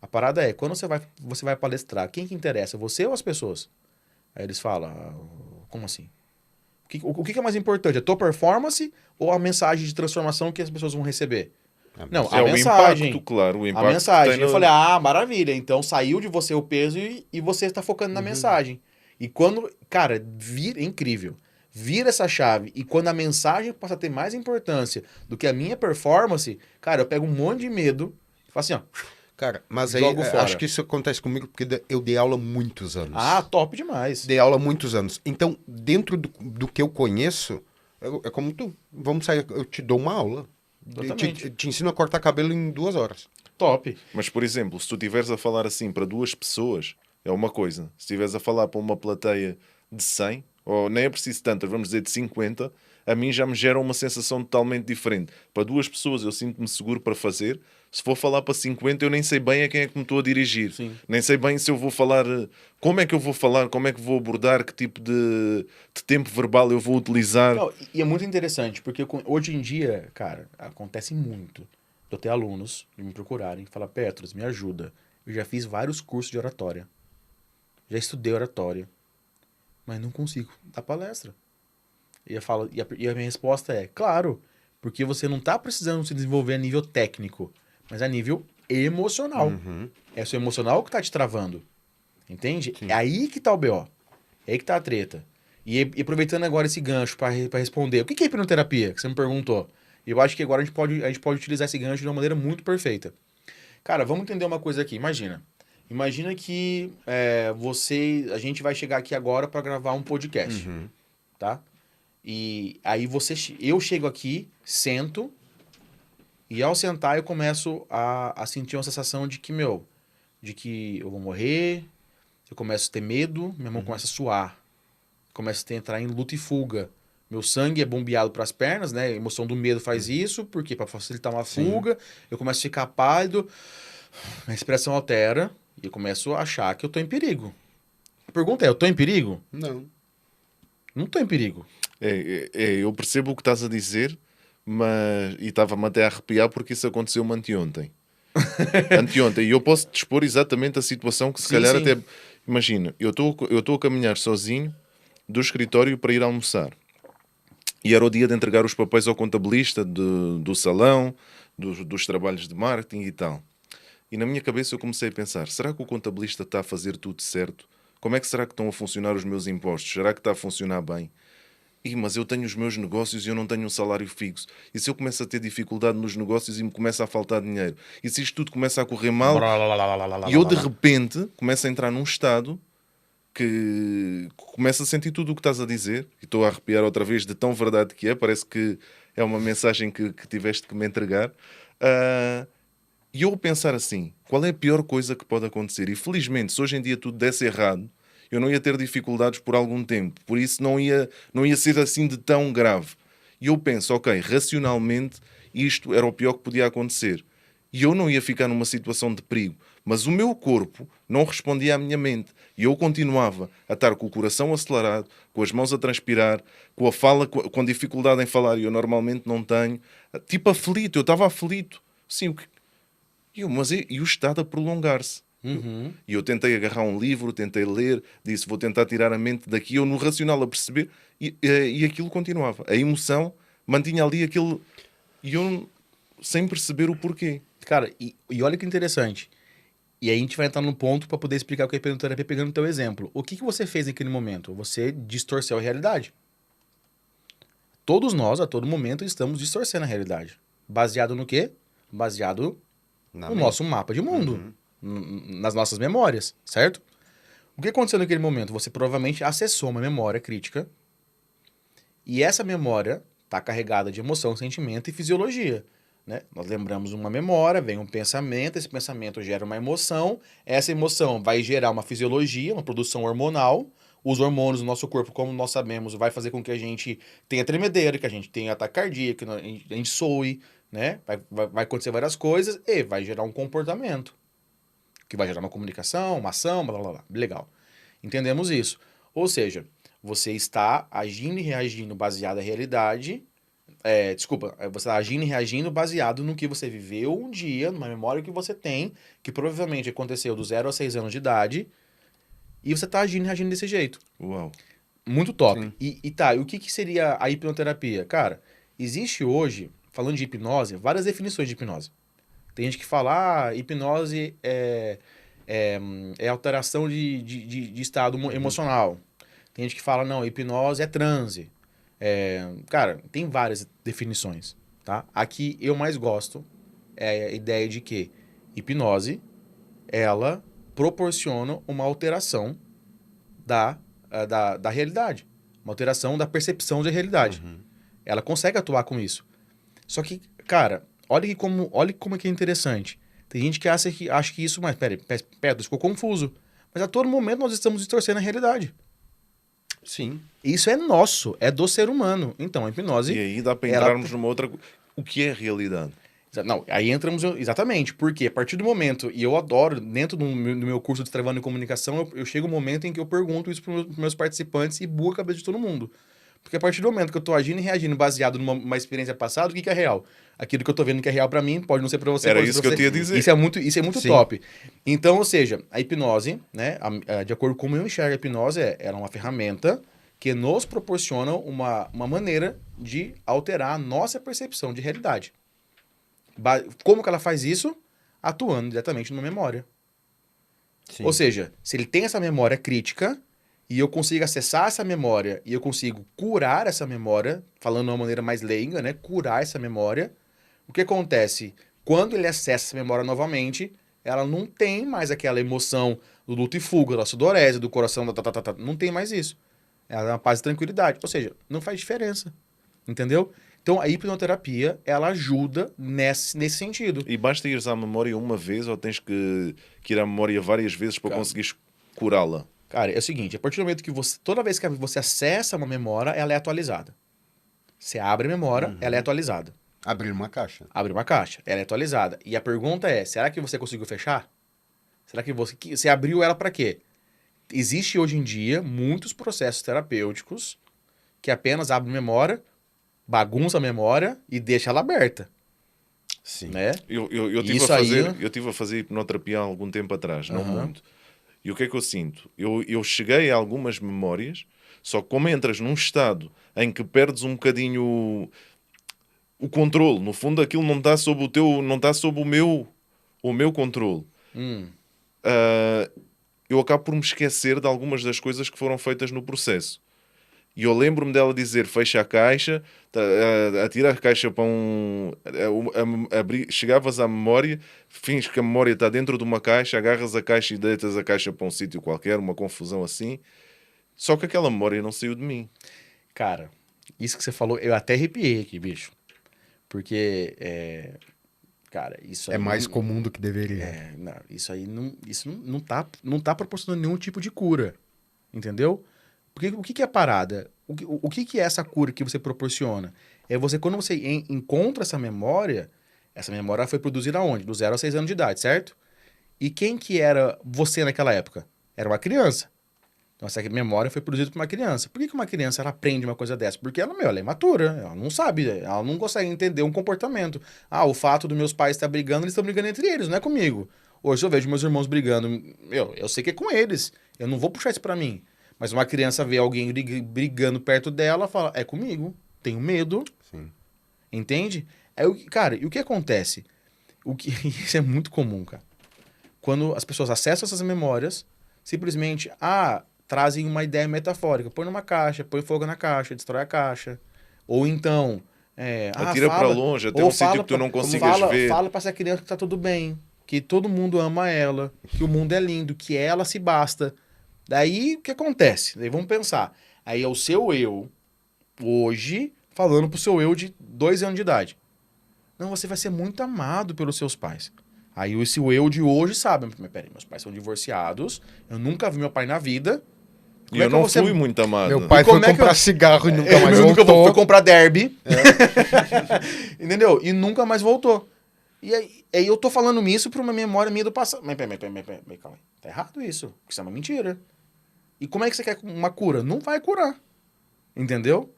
A parada é, quando você vai palestrar, quem que interessa, você ou as pessoas? Aí eles falam, como assim? O que é mais importante, a tua performance ou a mensagem de transformação que as pessoas vão receber? Não, a É o mensagem. impacto, claro. O impacto A mensagem. que tem Eu falei, maravilha. Então saiu de você o peso e você está focando na mensagem. E quando, cara, é incrível. Vira essa chave e quando a mensagem passa a ter mais importância do que a minha performance, cara, eu pego um monte de medo e faço assim, ó. Cara, mas aí Jogo fora. acho que isso acontece comigo porque eu dei aula há muitos anos. Top demais. Dei aula há muitos anos. Então, dentro do que eu conheço, é como tu. Vamos sair, eu te dou uma aula. Totalmente. Te ensino a cortar cabelo em 2 horas. Top. Mas, por exemplo, se tu estiveres a falar assim para 2 pessoas, é uma coisa. Se estiveres a falar para uma plateia de 100, ou nem é preciso tantas, vamos dizer de 50, a mim já me gera uma sensação totalmente diferente. Para 2 pessoas eu sinto-me seguro para fazer. Se for falar para 50, eu nem sei bem a quem é que me estou a dirigir. Sim. Nem sei bem se eu vou falar, como é que eu vou falar, como é que vou abordar, que tipo de tempo verbal eu vou utilizar. Não, e é muito interessante, porque hoje em dia, cara, acontece muito. Eu tenho alunos de me procurarem e falar, Petros, me ajuda. Eu já fiz vários cursos de oratória. Já estudei oratória. Mas não consigo dar palestra. E a minha resposta é, claro, porque você não está precisando se desenvolver a nível técnico, mas a nível emocional. É o seu emocional que está te travando. Entende? Sim. É aí que está o BO. É aí que está a treta. E aproveitando agora esse gancho para responder, o que é hipnoterapia? Que você me perguntou. Eu acho que agora a gente pode utilizar esse gancho de uma maneira muito perfeita. Cara, vamos entender uma coisa aqui. Imagina que a gente vai chegar aqui agora para gravar um podcast, tá? E aí eu chego aqui, sento, e ao sentar eu começo a sentir uma sensação de que eu vou morrer, eu começo a ter medo, minha mão começa a suar, começo a entrar em luta e fuga. Meu sangue é bombeado para as pernas, né? A emoção do medo faz isso, porque para facilitar uma fuga, eu começo a ficar pálido, a respiração altera e eu começo a achar que eu tô em perigo. A pergunta é, eu tô em perigo? Não. Não tô em perigo. Eu percebo o que estás a dizer, mas e estava-me até a arrepiar porque isso aconteceu-me anteontem. Anteontem. E eu posso te expor exatamente a situação que se calhar sim. até... Imagina, eu estou a caminhar sozinho do escritório para ir almoçar. E era o dia de entregar os papéis ao contabilista do salão, dos trabalhos de marketing e tal. E na minha cabeça eu comecei a pensar, será que o contabilista está a fazer tudo certo? Como é que será que estão a funcionar os meus impostos? Será que está a funcionar bem? Mas eu tenho os meus negócios e eu não tenho um salário fixo. E se eu começo a ter dificuldade nos negócios e me começa a faltar dinheiro? E se isto tudo começa a correr mal? E eu de repente começo a entrar num estado que começo a sentir tudo o que estás a dizer. E estou a arrepiar outra vez de tão verdade que é. Parece que é uma mensagem que tiveste que me entregar. E eu pensar assim, qual é a pior coisa que pode acontecer? E felizmente, se hoje em dia tudo desse errado, eu não ia ter dificuldades por algum tempo. Por isso não ia ser assim de tão grave. E eu penso, ok, racionalmente isto era o pior que podia acontecer. E eu não ia ficar numa situação de perigo. Mas o meu corpo não respondia à minha mente. E eu continuava a estar com o coração acelerado, com as mãos a transpirar, com a fala, com dificuldade em falar. E eu normalmente não tenho. Tipo aflito, eu estava aflito. Sim, e o estado a prolongar-se. Uhum. E eu tentei agarrar um livro, tentei ler, disse vou tentar tirar a mente daqui, eu no racional a perceber, e aquilo continuava. A emoção mantinha ali aquilo, e eu sem perceber o porquê. Cara, e olha que interessante. E aí a gente vai entrar num ponto para poder explicar o que é hipnoterapia pegando o teu exemplo. O que você fez naquele momento? Você distorceu a realidade. Todos nós, a todo momento, estamos distorcendo a realidade. Baseado no quê? Baseado no nosso mapa de mundo. Nas nossas memórias, certo? O que aconteceu naquele momento? Você provavelmente acessou uma memória crítica e essa memória está carregada de emoção, sentimento e fisiologia. Né? Nós lembramos uma memória, vem um pensamento, esse pensamento gera uma emoção, essa emoção vai gerar uma fisiologia, uma produção hormonal. Os hormônios do nosso corpo, como nós sabemos, vai fazer com que a gente tenha tremedeira, que a gente tenha ataque cardíaco, que a gente soe, né? Vai acontecer várias coisas e vai gerar um comportamento, que vai gerar uma comunicação, uma ação, blá, blá, blá. Legal. Entendemos isso. Ou seja, você está agindo e reagindo baseado na realidade. Você está agindo e reagindo baseado no que você viveu um dia, numa memória que você tem, que provavelmente aconteceu do 0 a 6 anos de idade, e você está agindo e reagindo desse jeito. Uau. Muito top. E o que seria a hipnoterapia? Cara, existe hoje, falando de hipnose, várias definições de hipnose. Tem gente que fala, hipnose é alteração de estado emocional. Tem gente que fala, não, hipnose é transe. Cara, tem várias definições, tá? A que eu mais gosto é a ideia de que hipnose, ela proporciona uma alteração da realidade. Uma alteração da percepção de realidade. Ela consegue atuar com isso. Só que, cara, olha como é que é interessante. Tem gente que acha que isso... Mas, pera, ficou confuso. Mas a todo momento nós estamos distorcendo a realidade. Sim. Isso é nosso, é do ser humano. Então, a hipnose... E aí dá para entrarmos numa outra... O que é realidade? Não, aí entramos... Exatamente, porque a partir do momento... E eu adoro, dentro do meu curso de Travando em Comunicação, eu chego um momento em que eu pergunto isso para os meus participantes e bugo a cabeça de todo mundo. Porque a partir do momento que eu estou agindo e reagindo baseado numa experiência passada, o que é real? Aquilo que eu estou vendo que é real para mim, pode não ser para você. Era isso que eu tinha a dizer. Isso é muito top. Então, ou seja, a hipnose, né, de acordo com como eu enxergo a hipnose, ela é uma ferramenta que nos proporciona uma maneira de alterar a nossa percepção de realidade. Como que ela faz isso? Atuando diretamente numa memória. Sim. Ou seja, se ele tem essa memória crítica e eu consigo acessar essa memória e eu consigo curar essa memória, falando de uma maneira mais leiga, né? Curar essa memória, o que acontece? Quando ele acessa essa memória novamente, ela não tem mais aquela emoção do luto e fuga, da sudorese, do coração, não tem mais isso. Ela é uma paz e tranquilidade. Ou seja, não faz diferença. Entendeu? Então, a hipnoterapia, ela ajuda nesse sentido. E basta ires à memória uma vez ou tens que ir à memória várias vezes para conseguires curá-la? Cara, é o seguinte, a partir do momento que toda vez que você acessa uma memória, ela é atualizada. Você abre a memória, ela é atualizada. Abrir uma caixa. Abre uma caixa, ela é atualizada. E a pergunta é, será que você conseguiu fechar? Será que você abriu ela para quê? Existe hoje em dia muitos processos terapêuticos que apenas abrem memória, bagunça a memória e deixa ela aberta. Sim. Né? Eu tive a fazer hipnoterapia há algum tempo atrás, não muito. E o que é que eu sinto? Eu cheguei a algumas memórias, Só que como entras num estado em que perdes um bocadinho o controle, no fundo aquilo não está sob não está sob o meu controle. Eu acabo por me esquecer de algumas das coisas que foram feitas no processo. E eu lembro-me dela dizer, fecha a caixa, atira a caixa para chegavas à memória, fins que a memória está dentro de uma caixa, agarras a caixa e deitas a caixa para um sítio qualquer, uma confusão assim. Só que aquela memória não saiu de mim. Cara, isso que você falou, eu até arrepiei aqui, bicho. Porque, cara, isso aí... É mais comum do que deveria. Não, isso aí não tá proporcionando nenhum tipo de cura. Entendeu? Porque o que é a parada? O que é essa cura que você proporciona? É você, quando você encontra essa memória foi produzida aonde? Do 0 a 6 anos de idade, certo? E quem que era você naquela época? Era uma criança. Então essa memória foi produzida por uma criança. Por que uma criança ela aprende uma coisa dessa? Porque ela é imatura, ela não sabe, ela não consegue entender um comportamento. O fato dos meus pais estar brigando, eles estão brigando entre eles, não é comigo. Hoje eu vejo meus irmãos brigando, eu sei que é com eles, eu não vou puxar isso pra mim. Mas uma criança vê alguém brigando perto dela, fala, é comigo, tenho medo. Sim. Entende? Cara, e o que acontece? Isso é muito comum, cara. Quando as pessoas acessam essas memórias, simplesmente, trazem uma ideia metafórica. Põe numa caixa, põe fogo na caixa, destrói a caixa. Ou então... atira pra longe, até um sítio que tu não consigas ver. Fala pra essa criança que tá tudo bem, que todo mundo ama ela, que o mundo é lindo, que ela se basta. Daí, o que acontece? Daí vamos pensar. Aí é o seu eu, hoje, falando pro seu eu de 2 anos de idade. Não, você vai ser muito amado pelos seus pais. Aí esse eu de hoje sabe, mas peraí, meus pais são divorciados, eu nunca vi meu pai na vida. E eu não fui muito amado. Meu pai foi comprar cigarro e nunca mais voltou. Foi comprar derby. Entendeu? E nunca mais voltou. E aí eu tô falando isso pra uma memória minha do passado. Mas calma aí. Tá errado isso. Isso é uma mentira. E como é que você quer uma cura? Não vai curar. Entendeu?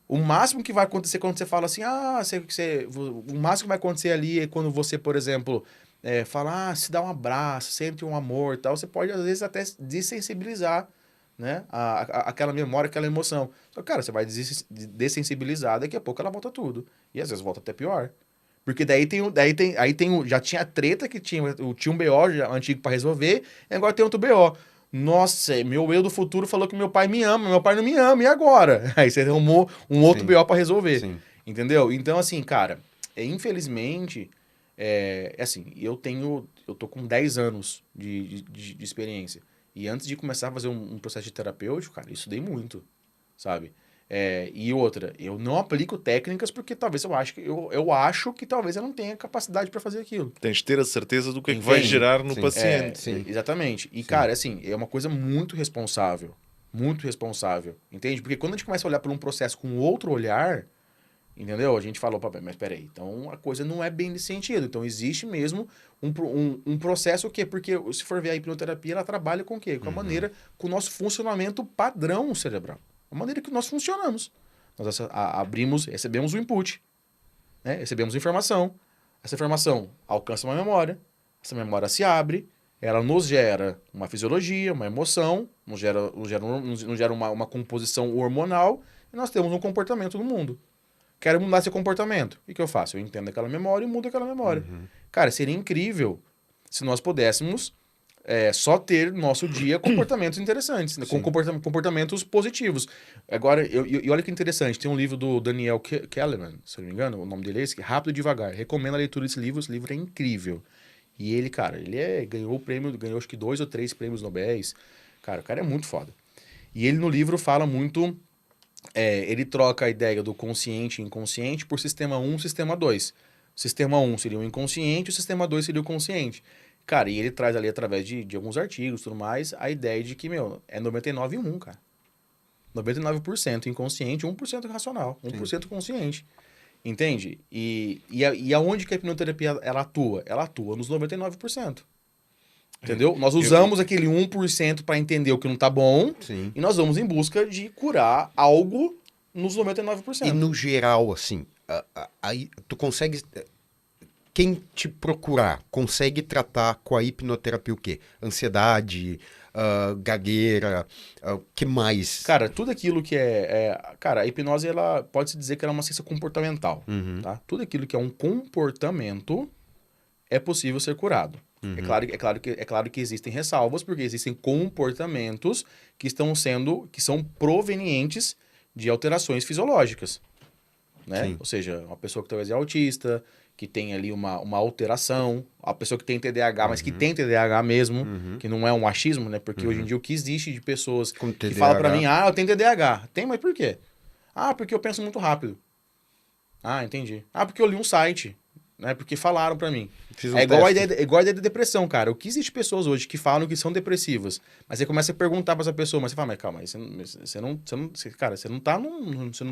O máximo que vai acontecer quando você fala assim, o máximo que vai acontecer ali é quando você, por exemplo, fala, se dá um abraço, sente um amor e tal, você pode, às vezes, até dessensibilizar, né? Aquela memória, aquela emoção. Só que, cara, você vai dessensibilizar, daqui a pouco ela volta tudo. E às vezes volta até pior. Porque já tinha a treta que tinha um BO já, antigo pra resolver, e agora tem outro BO. Nossa, meu eu do futuro falou que meu pai me ama, meu pai não me ama, e agora? Aí você arrumou um outro BO pra resolver. Sim. Entendeu? Então, assim, cara, infelizmente, eu tô com 10 anos de experiência. E antes de começar a fazer um processo de terapêutico, cara, eu estudei muito, sabe? E outra, eu não aplico técnicas porque talvez eu acho que talvez eu não tenha capacidade para fazer aquilo. Tens de ter a certeza do que é que vai gerar no paciente. Sim. Exatamente. E, cara, assim, é uma coisa muito responsável. Muito responsável. Entende? Porque quando a gente começa a olhar por um processo com outro olhar, entendeu? A gente fala, mas peraí, então a coisa não é bem nesse sentido. Então existe mesmo um processo, o quê? Porque se for ver a hipnoterapia, ela trabalha com o quê? Com a maneira, com o nosso funcionamento padrão cerebral. A maneira que nós funcionamos. Nós recebemos o input, né? Recebemos informação. Essa informação alcança uma memória. Essa memória se abre. Ela nos gera uma fisiologia, uma emoção. Nos gera uma composição hormonal. E nós temos um comportamento no mundo. Quero mudar esse comportamento. O que eu faço? Eu entendo aquela memória e mudo aquela memória. Cara, seria incrível se nós pudéssemos só ter no nosso dia comportamentos interessantes, né? Com comportamentos positivos. Agora, e olha que interessante, tem um livro do Daniel Kahneman, se não me engano, o nome dele é esse, Rápido e Devagar. Recomendo a leitura desse livro, esse livro é incrível. E ele, cara, ganhou o prêmio, ganhou acho que 2 ou 3 prêmios Nobel. Cara, o cara é muito foda. E ele no livro fala muito, ele troca a ideia do consciente e inconsciente por sistema 1 e sistema 2. O sistema 1 seria o inconsciente, o sistema 2 seria o consciente. Cara, e ele traz ali, através de alguns artigos e tudo mais, a ideia de que, é 99 e 1, cara. 99% inconsciente, 1% racional, 1% consciente. Entende? E aonde que a hipnoterapia ela atua? Ela atua nos 99%. Entendeu? Nós usamos aquele 1% para entender o que não tá bom. Sim. E nós vamos em busca de curar algo nos 99%. E no geral, assim, aí tu consegue... Quem te procurar consegue tratar com a hipnoterapia o quê? Ansiedade, gagueira, o que mais? Cara, tudo aquilo que cara, a hipnose, ela pode-se dizer que ela é uma ciência comportamental, tá? Tudo aquilo que é um comportamento é possível ser curado. É claro que existem ressalvas, porque existem comportamentos que são provenientes de alterações fisiológicas, né? Sim. Ou seja, uma pessoa que talvez é autista, que tem ali uma alteração, a pessoa que tem TDAH, mas que tem TDAH mesmo, que não é um achismo, né? Porque hoje em dia o que existe de pessoas Com que TDAH. falam pra mim, eu tenho TDAH. Tem, mas por quê? Porque eu penso muito rápido. Entendi. Porque eu li um site, né? Porque falaram pra mim. Fiz um igual a teste. ideia da depressão, cara. O que existe pessoas hoje que falam que são depressivas, mas você começa a perguntar pra essa pessoa, mas você fala, mas calma, você não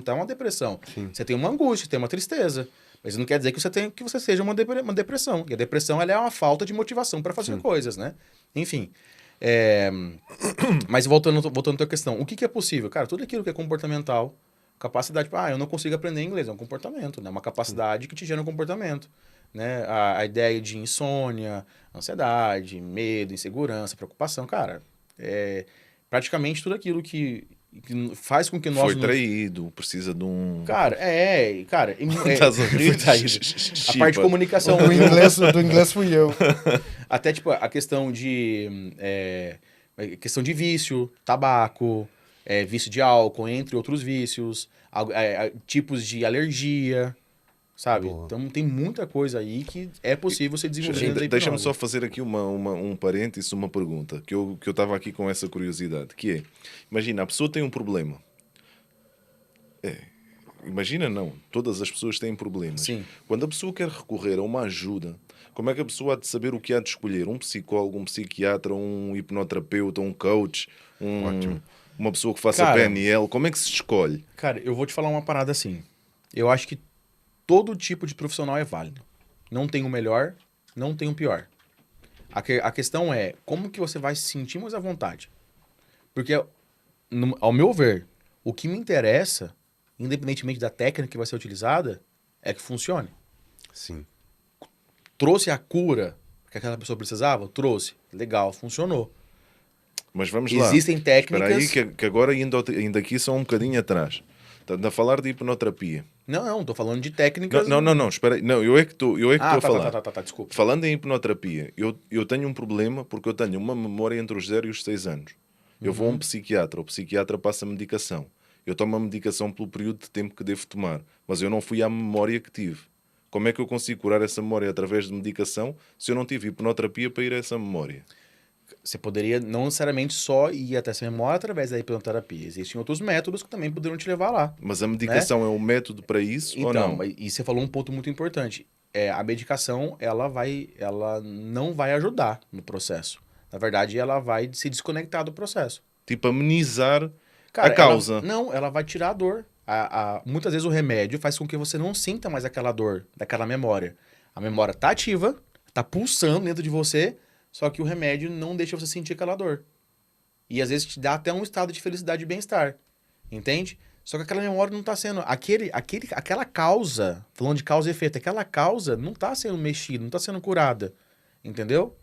tá uma depressão. Sim. Você tem uma angústia, tem uma tristeza. Mas isso não quer dizer que você seja uma depressão. E a depressão, ela é uma falta de motivação para fazer coisas, né? Enfim. Mas voltando à tua questão, o que é possível? Cara, tudo aquilo que é comportamental, capacidade, eu não consigo aprender inglês, é um comportamento, né? Uma capacidade que te gera um comportamento, né? A ideia de insônia, ansiedade, medo, insegurança, preocupação, cara, praticamente tudo aquilo que faz com que nós... Foi traído, precisa de um... Cara, Estás a rir? A parte de comunicação... Do inglês fui eu. Até, tipo, a questão de vício, tabaco, vício de álcool, entre outros vícios, tipos de alergia, sabe? Boa. Então, tem muita coisa aí que é possível você desenvolver dentro da hipnose. Deixa-me só fazer aqui um parênteses, uma pergunta, que eu estava aqui com essa curiosidade, que é, imagina, a pessoa tem um problema. Imagina, não. Todas as pessoas têm problemas. Sim. Quando a pessoa quer recorrer a uma ajuda, como é que a pessoa há de saber o que há de escolher? Um psicólogo, um psiquiatra, um hipnoterapeuta, um coach, uma pessoa que faça PNL, como é que se escolhe? Cara, eu vou te falar uma parada assim. Eu acho que todo tipo de profissional é válido. Não tem o melhor, não tem o pior. A questão é, como que você vai se sentir mais à vontade? Porque, ao meu ver, o que me interessa, independentemente da técnica que vai ser utilizada, é que funcione. Sim. Trouxe a cura que aquela pessoa precisava? Trouxe. Legal, funcionou. Mas vamos lá. Existem técnicas... Espera aí, que agora ainda aqui só um bocadinho atrás. Estamos a falar de hipnoterapia. Não, estou falando de técnicas... Não, espera aí. Não, eu é que estou a falar. Desculpa. Falando em hipnoterapia, eu tenho um problema porque eu tenho uma memória entre os 0 e os 6 anos. Eu vou a um psiquiatra, o psiquiatra passa medicação. Eu tomo a medicação pelo período de tempo que devo tomar, mas eu não fui à memória que tive. Como é que eu consigo curar essa memória através de medicação se eu não tive hipnoterapia para ir a essa memória? Você poderia não necessariamente só ir até essa memória através da hipnoterapia. Existem outros métodos que também poderiam te levar lá. Mas a medicação é um método para isso ou não? E você falou um ponto muito importante. A medicação, ela não vai ajudar no processo. Na verdade, ela vai se desconectar do processo. Tipo, amenizar a causa. Ela vai tirar a dor. Muitas vezes o remédio faz com que você não sinta mais aquela dor, daquela memória. A memória está ativa, está pulsando dentro de você, só que o remédio não deixa você sentir aquela dor. E às vezes te dá até um estado de felicidade e bem-estar. Entende? Só que aquela memória não está sendo... Aquela causa, falando de causa e efeito, aquela causa não está sendo mexida, não está sendo curada. Entendeu?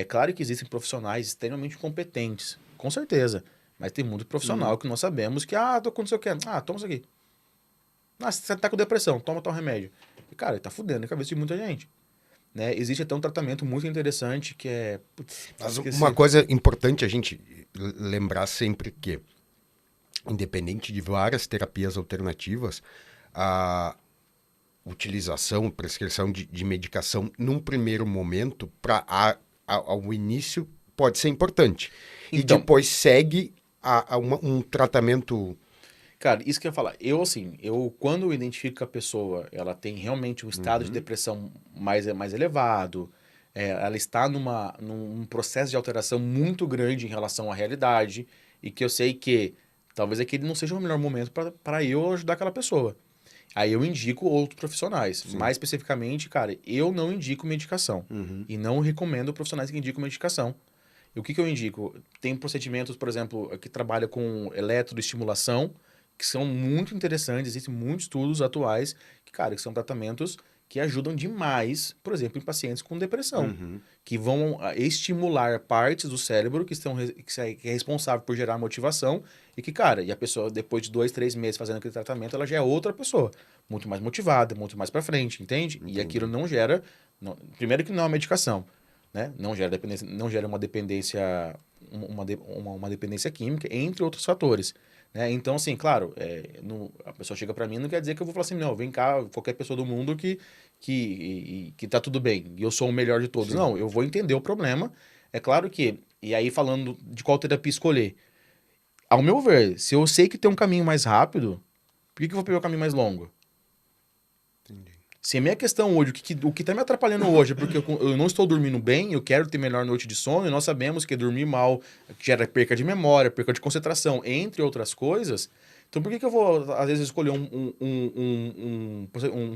Claro que existem profissionais extremamente competentes, com certeza. Mas tem muito profissional que nós sabemos que, tô com não sei o quê. Toma isso aqui. Você tá com depressão, toma tal remédio. E, cara, tá fudendo a cabeça de muita gente. Né? Existe até um tratamento muito interessante que é... Mas uma coisa importante a gente lembrar sempre que, independente de várias terapias alternativas, a utilização, prescrição de medicação num primeiro momento, ao início, pode ser importante. Então, e depois segue um tratamento... Cara, isso que eu ia falar. Quando eu identifico que a pessoa ela tem realmente um estado de depressão mais elevado, ela está num processo de alteração muito grande em relação à realidade, e que eu sei que talvez aquele não seja o melhor momento para eu ajudar aquela pessoa. Aí eu indico outros profissionais. Sim. Mais especificamente, cara, eu não indico medicação. E não recomendo profissionais que indicam medicação. E o que eu indico? Tem procedimentos, por exemplo, que trabalham com eletroestimulação, que são muito interessantes, existem muitos estudos atuais que são tratamentos que ajudam demais, por exemplo, em pacientes com depressão, que vão estimular partes do cérebro que é responsável por gerar motivação e que, cara, e a pessoa, depois de 2, 3 meses fazendo aquele tratamento, ela já é outra pessoa, muito mais motivada, muito mais pra frente, entende? E aquilo não gera, primeiro que não é uma medicação, né? Não gera dependência, não gera uma dependência, uma dependência química, entre outros fatores. Né? Então, assim, claro, a pessoa chega pra mim, não quer dizer que eu vou falar assim, não, vem cá, qualquer pessoa do mundo que tá tudo bem, e eu sou o melhor de todos. Sim. Não, eu vou entender o problema. É claro que, e aí falando de qual terapia escolher, ao meu ver, se eu sei que tem um caminho mais rápido, por que eu vou pegar o caminho mais longo? Entendi. Se a minha questão hoje, o que tá me atrapalhando hoje é porque eu não estou dormindo bem, eu quero ter melhor noite de sono, e nós sabemos que dormir mal gera perca de memória, perca de concentração, entre outras coisas. Então, por que eu vou, às vezes, escolher um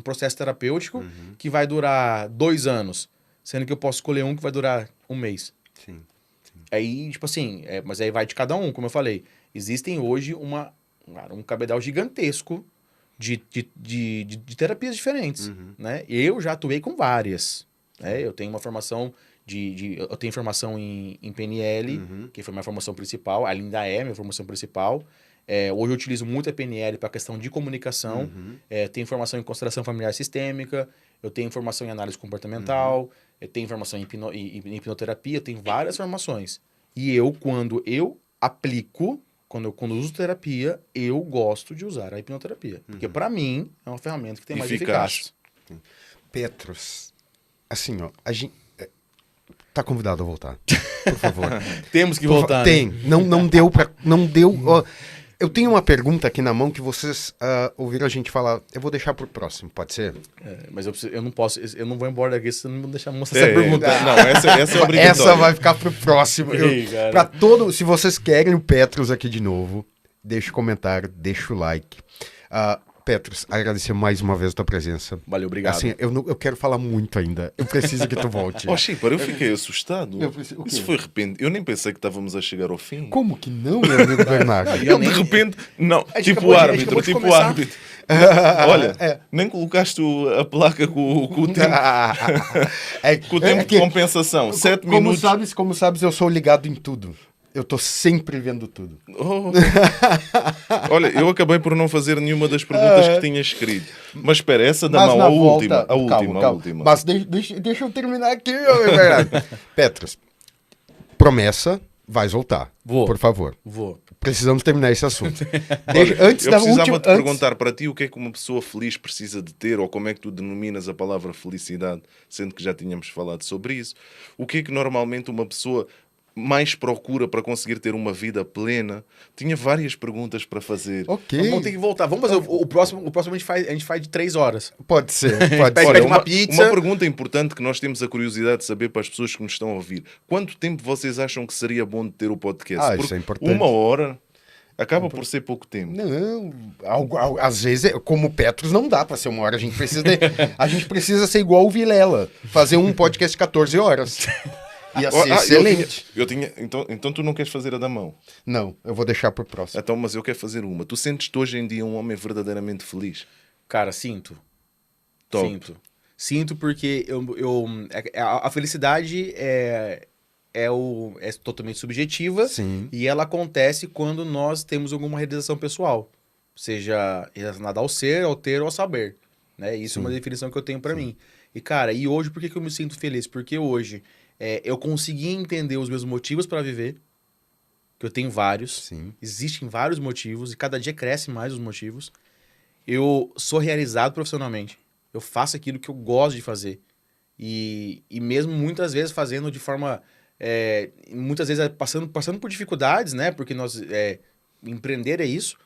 processo terapêutico que vai durar 2 anos, sendo que eu posso escolher um que vai durar 1 mês? Sim. Aí, tipo assim, mas aí vai de cada um, como eu falei. Existem hoje um cabedal gigantesco de terapias diferentes, né? Eu já atuei com várias, né? Eu tenho uma formação eu tenho formação em PNL, que foi minha formação principal, ainda é minha formação principal. Hoje eu utilizo muito a PNL para a questão de comunicação. Tenho formação em constelação familiar sistêmica, eu tenho formação em análise comportamental, eu tenho formação em hipnoterapia, eu tenho várias formações. E quando eu aplico, quando eu uso terapia, eu gosto de usar a hipnoterapia. Porque, para mim, é uma ferramenta que tem mais eficácia. Petros, assim, ó, a gente tá convidado a voltar, por favor. Temos que voltar. Tem. Né? Não deu pra... Não deu... Ó, eu tenho uma pergunta aqui na mão que vocês ouviram a gente falar. Eu vou deixar pro próximo, pode ser? Mas eu não posso... Eu não vou embora daqui se não me deixar mostrar essa pergunta. Não, essa é obrigatória. Essa vai ficar pro próximo. Se vocês querem o Petros aqui de novo, deixa o comentário, deixa o like. Petros, agradecer mais uma vez a tua presença. Valeu, obrigado. Assim, eu quero falar muito ainda. Eu preciso que tu volte. Chico, eu fiquei assustado. Isso foi repentino. Eu nem pensei que estávamos a chegar ao fim. Como que não, meu amigo Bernardo? De repente... Não, tipo árbitro. Olha, nem colocaste a placa com o tempo. Com o tempo de compensação. 7 minutos. Como sabes, eu sou ligado em tudo. Eu tô sempre vendo tudo. Olha, eu acabei por não fazer nenhuma das perguntas que tinha escrito. Mas espera, essa da mão, a última. Mas deixa eu terminar aqui, meu verdade. Petros, promessa, vais voltar. Vou. Por favor. Vou. Precisamos terminar esse assunto. Precisava te perguntar para ti o que é que uma pessoa feliz precisa de ter, ou como é que tu denominas a palavra felicidade, sendo que já tínhamos falado sobre isso. O que é que normalmente uma pessoa mais procura para conseguir ter uma vida plena? Tinha várias perguntas para fazer. Ok. Vamos ter que voltar. Vamos fazer o próximo a gente faz de 3 horas. Pode ser. Olha, uma pergunta importante que nós temos a curiosidade de saber para as pessoas que nos estão a ouvir. Quanto tempo vocês acham que seria bom de ter o podcast? Isso é importante. 1 hora acaba por ser pouco tempo. Não, às vezes, como o Petros, não dá para ser 1 hora. A gente precisa ser igual o Vilela. Fazer um podcast de 14 horas. Ia ser excelente. Então tu não queres fazer a da mão? Não, eu vou deixar pro próximo. Então, mas eu quero fazer uma. Tu sentes-te hoje em dia um homem verdadeiramente feliz? Cara, sinto. Top. Sinto porque a felicidade é totalmente subjetiva. Sim. E ela acontece quando nós temos alguma realização pessoal. Seja relacionada ao ser, ao ter ou ao saber. Né? Isso é uma definição que eu tenho para mim. E, cara, hoje por que eu me sinto feliz? Porque hoje eu consegui entender os meus motivos para viver, que eu tenho vários. Sim. Existem vários motivos e cada dia crescem mais os motivos. Eu sou realizado profissionalmente. Eu faço aquilo que eu gosto de fazer. E mesmo muitas vezes fazendo de forma... muitas vezes passando por dificuldades, né? Porque empreender é isso.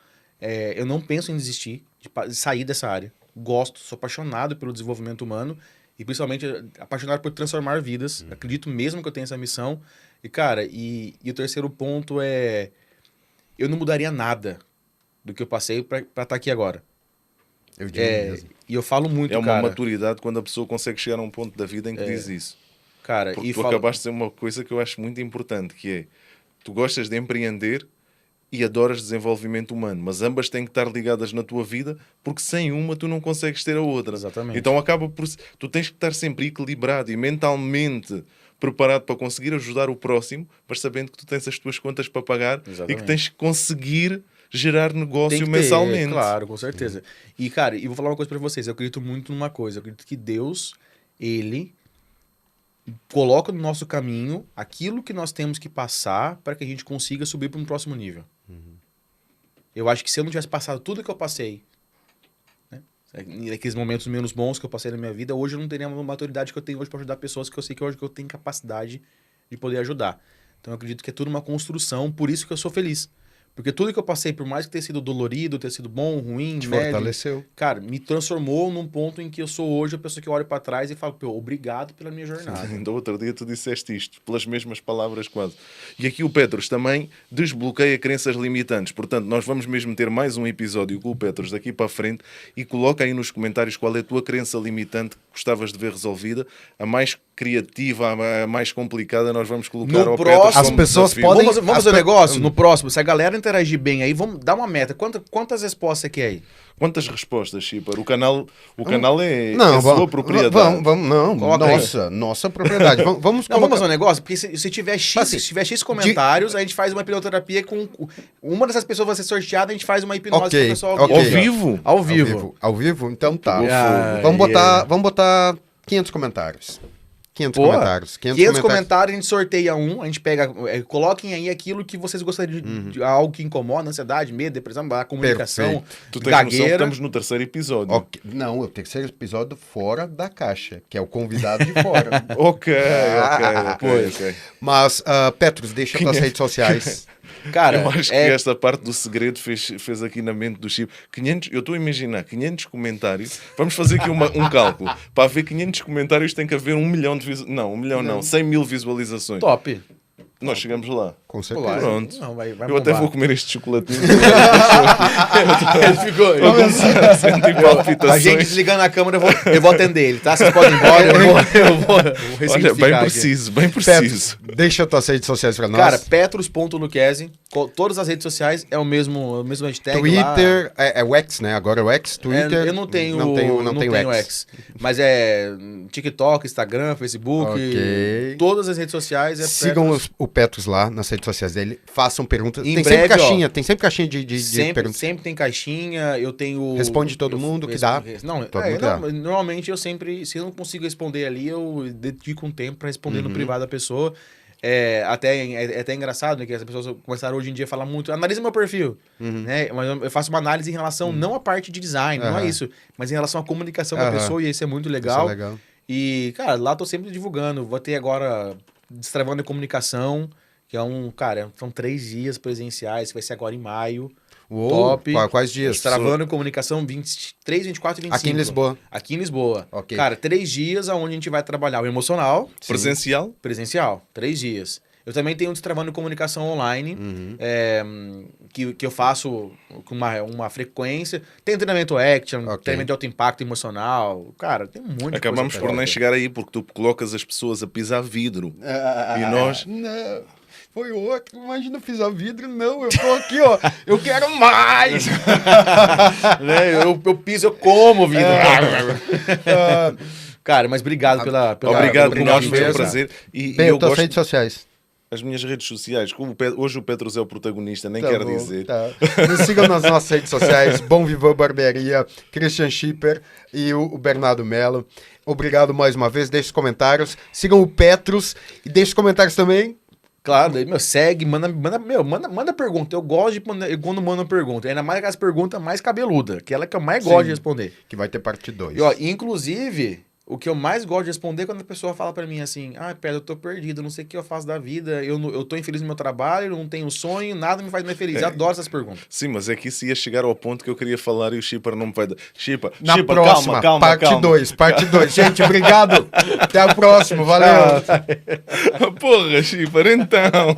Eu não penso em desistir, de sair dessa área. Gosto, sou apaixonado pelo desenvolvimento humano. E principalmente apaixonado por transformar vidas. Acredito mesmo que eu tenho essa missão. E, cara, e o terceiro ponto é... Eu não mudaria nada do que eu passei para estar aqui agora. Eu digo mesmo. E eu falo muito, cara... É uma maturidade quando a pessoa consegue chegar a um ponto da vida em que diz isso. Cara, porque tu acabaste de dizer uma coisa que eu acho muito importante, que é... Tu gostas de empreender e adoras desenvolvimento humano, mas ambas têm que estar ligadas na tua vida, porque sem uma tu não consegues ter a outra. Exatamente. Então acaba por... Tu tens que estar sempre equilibrado e mentalmente preparado para conseguir ajudar o próximo, mas sabendo que tu tens as tuas contas para pagar. Exatamente. E que tens que conseguir gerar negócio mensalmente. Claro, com certeza. E, cara, e vou falar uma coisa para vocês. Eu acredito muito numa coisa. Eu acredito que Deus, Ele coloca no nosso caminho aquilo que nós temos que passar para que a gente consiga subir para um próximo nível. Eu acho que se eu não tivesse passado tudo que eu passei, né, naqueles momentos menos bons que eu passei na minha vida, hoje eu não teria a maturidade que eu tenho hoje para ajudar pessoas que eu sei que hoje eu tenho capacidade de poder ajudar. Então eu acredito que é tudo uma construção, por isso que eu sou feliz. Porque tudo que eu passei, por mais que tenha sido dolorido, ter sido bom, ruim, te médio, fortaleceu. Cara, me transformou num ponto em que eu sou hoje a pessoa que olha para trás e fala, pô, obrigado pela minha jornada. Ainda outro dia tu disseste isto, pelas mesmas palavras quase. E aqui o Petros também desbloqueia crenças limitantes. Portanto, nós vamos mesmo ter mais um episódio com o Petros daqui para a frente e coloca aí nos comentários qual é a tua crença limitante que gostavas de ver resolvida. A mais criativa, a mais complicada, nós vamos colocar no ao próximo, Petros. As pessoas podem... Vamos fazer um negócio? No próximo, se a galera interagir bem aí, vamos dar uma meta. Quantas respostas você quer aí? Quantas respostas, Chipar? O canal é sua propriedade. Nossa propriedade. Vamos fazer um negócio, porque se tiver X comentários, a gente faz uma hipnoterapia com... Uma dessas pessoas vai ser sorteada, a gente faz uma hipnose com o pessoal ao vivo. Ao vivo? Ao vivo? Então tá. Vamos botar 500 comentários. 500 comentários, a gente sorteia um, a gente pega, coloquem aí aquilo que vocês gostariam de algo que incomoda, ansiedade, medo, depressão, a comunicação, tu tens noção que estamos no terceiro episódio. Okay. Não, o terceiro episódio fora da caixa, que é o convidado de fora. Ok. Mas, Petros, deixa tuas redes sociais. Cara, eu acho que esta parte do segredo fez aqui na mente do Chico. Eu estou a imaginar 500 comentários. Vamos fazer aqui um cálculo. Para haver 500 comentários tem que haver 1 milhão de visualizações. Não, 1 milhão não. 100 mil visualizações. Top. Nós chegamos lá. Com certeza. Pronto. Não, vai eu até vou comer este chocolatinho. Ele ficou. A gente desligando a câmera, eu vou atender ele, tá? Vocês podem ir embora, eu vou Olha, bem preciso. Petros, deixa tuas redes sociais pra nós. Cara, petros.luquezzi. Todas as redes sociais é o mesmo hashtag. Twitter, é o X, né? Agora é o X, Twitter. Eu não tenho X. Mas é TikTok, Instagram, Facebook. Okay. Todas as redes sociais. Sigam o Petros lá nas redes sociais dele. Façam perguntas. Tem sempre caixinha de perguntas. Sempre tem caixinha. Eu tenho. Responde todo mundo que dá. Normalmente eu sempre, se eu não consigo responder ali, eu dedico um tempo para responder no privado da pessoa. É até engraçado, né, que as pessoas começaram hoje em dia a falar muito, analisa meu perfil, né? Mas eu faço uma análise em relação, não à parte de design, não é isso, mas em relação à comunicação da pessoa, e isso é muito legal. Isso é legal. E, cara, lá tô sempre divulgando. Vou ter agora Destravando a Comunicação, que é são 3 dias presenciais, que vai ser agora em maio. Top. Quais dias? Destravando a Comunicação 23, 24 e 25. Aqui em Lisboa. Okay. Cara, 3 dias onde a gente vai trabalhar o emocional. Presencial? Presencial, 3 dias. Eu também tenho Destravando Comunicação online, que eu faço com uma frequência. Tem treinamento action, treinamento de alto impacto emocional. Cara, tem um monte de coisa. Acabamos por nem chegar aí, porque tu colocas as pessoas a pisar vidro. E nós... Não, foi outro. Imagina pisar vidro. Não, eu tô aqui, ó. Eu quero mais. Né? Eu piso, eu como vidro. Cara, mas obrigado pela obrigado, nós foi um prazer. E eu gosto... redes sociais. As minhas redes sociais, como hoje o Petros é o protagonista, nem quero dizer. Tá. Nos sigam nas nossas redes sociais, Bom Vivan Barbearia, Christian Schipper e o Bernardo Mello. Obrigado mais uma vez, deixe os comentários, sigam o Petros e deixe os comentários também. Claro, segue, manda pergunta. Eu gosto de quando manda pergunta. Ainda mais aquelas perguntas mais cabeludas, aquela que eu mais gosto de responder. Que vai ter parte 2. Inclusive... O que eu mais gosto de responder é quando a pessoa fala pra mim assim, Pedro, eu tô perdido, não sei o que eu faço da vida, eu tô infeliz no meu trabalho, não tenho sonho, nada me faz mais feliz. Eu adoro essas perguntas. Sim, mas é que isso ia chegar ao ponto que eu queria falar e o Chipper não me vai dar. Chipper, próxima, calma. Parte 2. Gente, obrigado. Até a próxima, valeu. Porra, Chipper, então.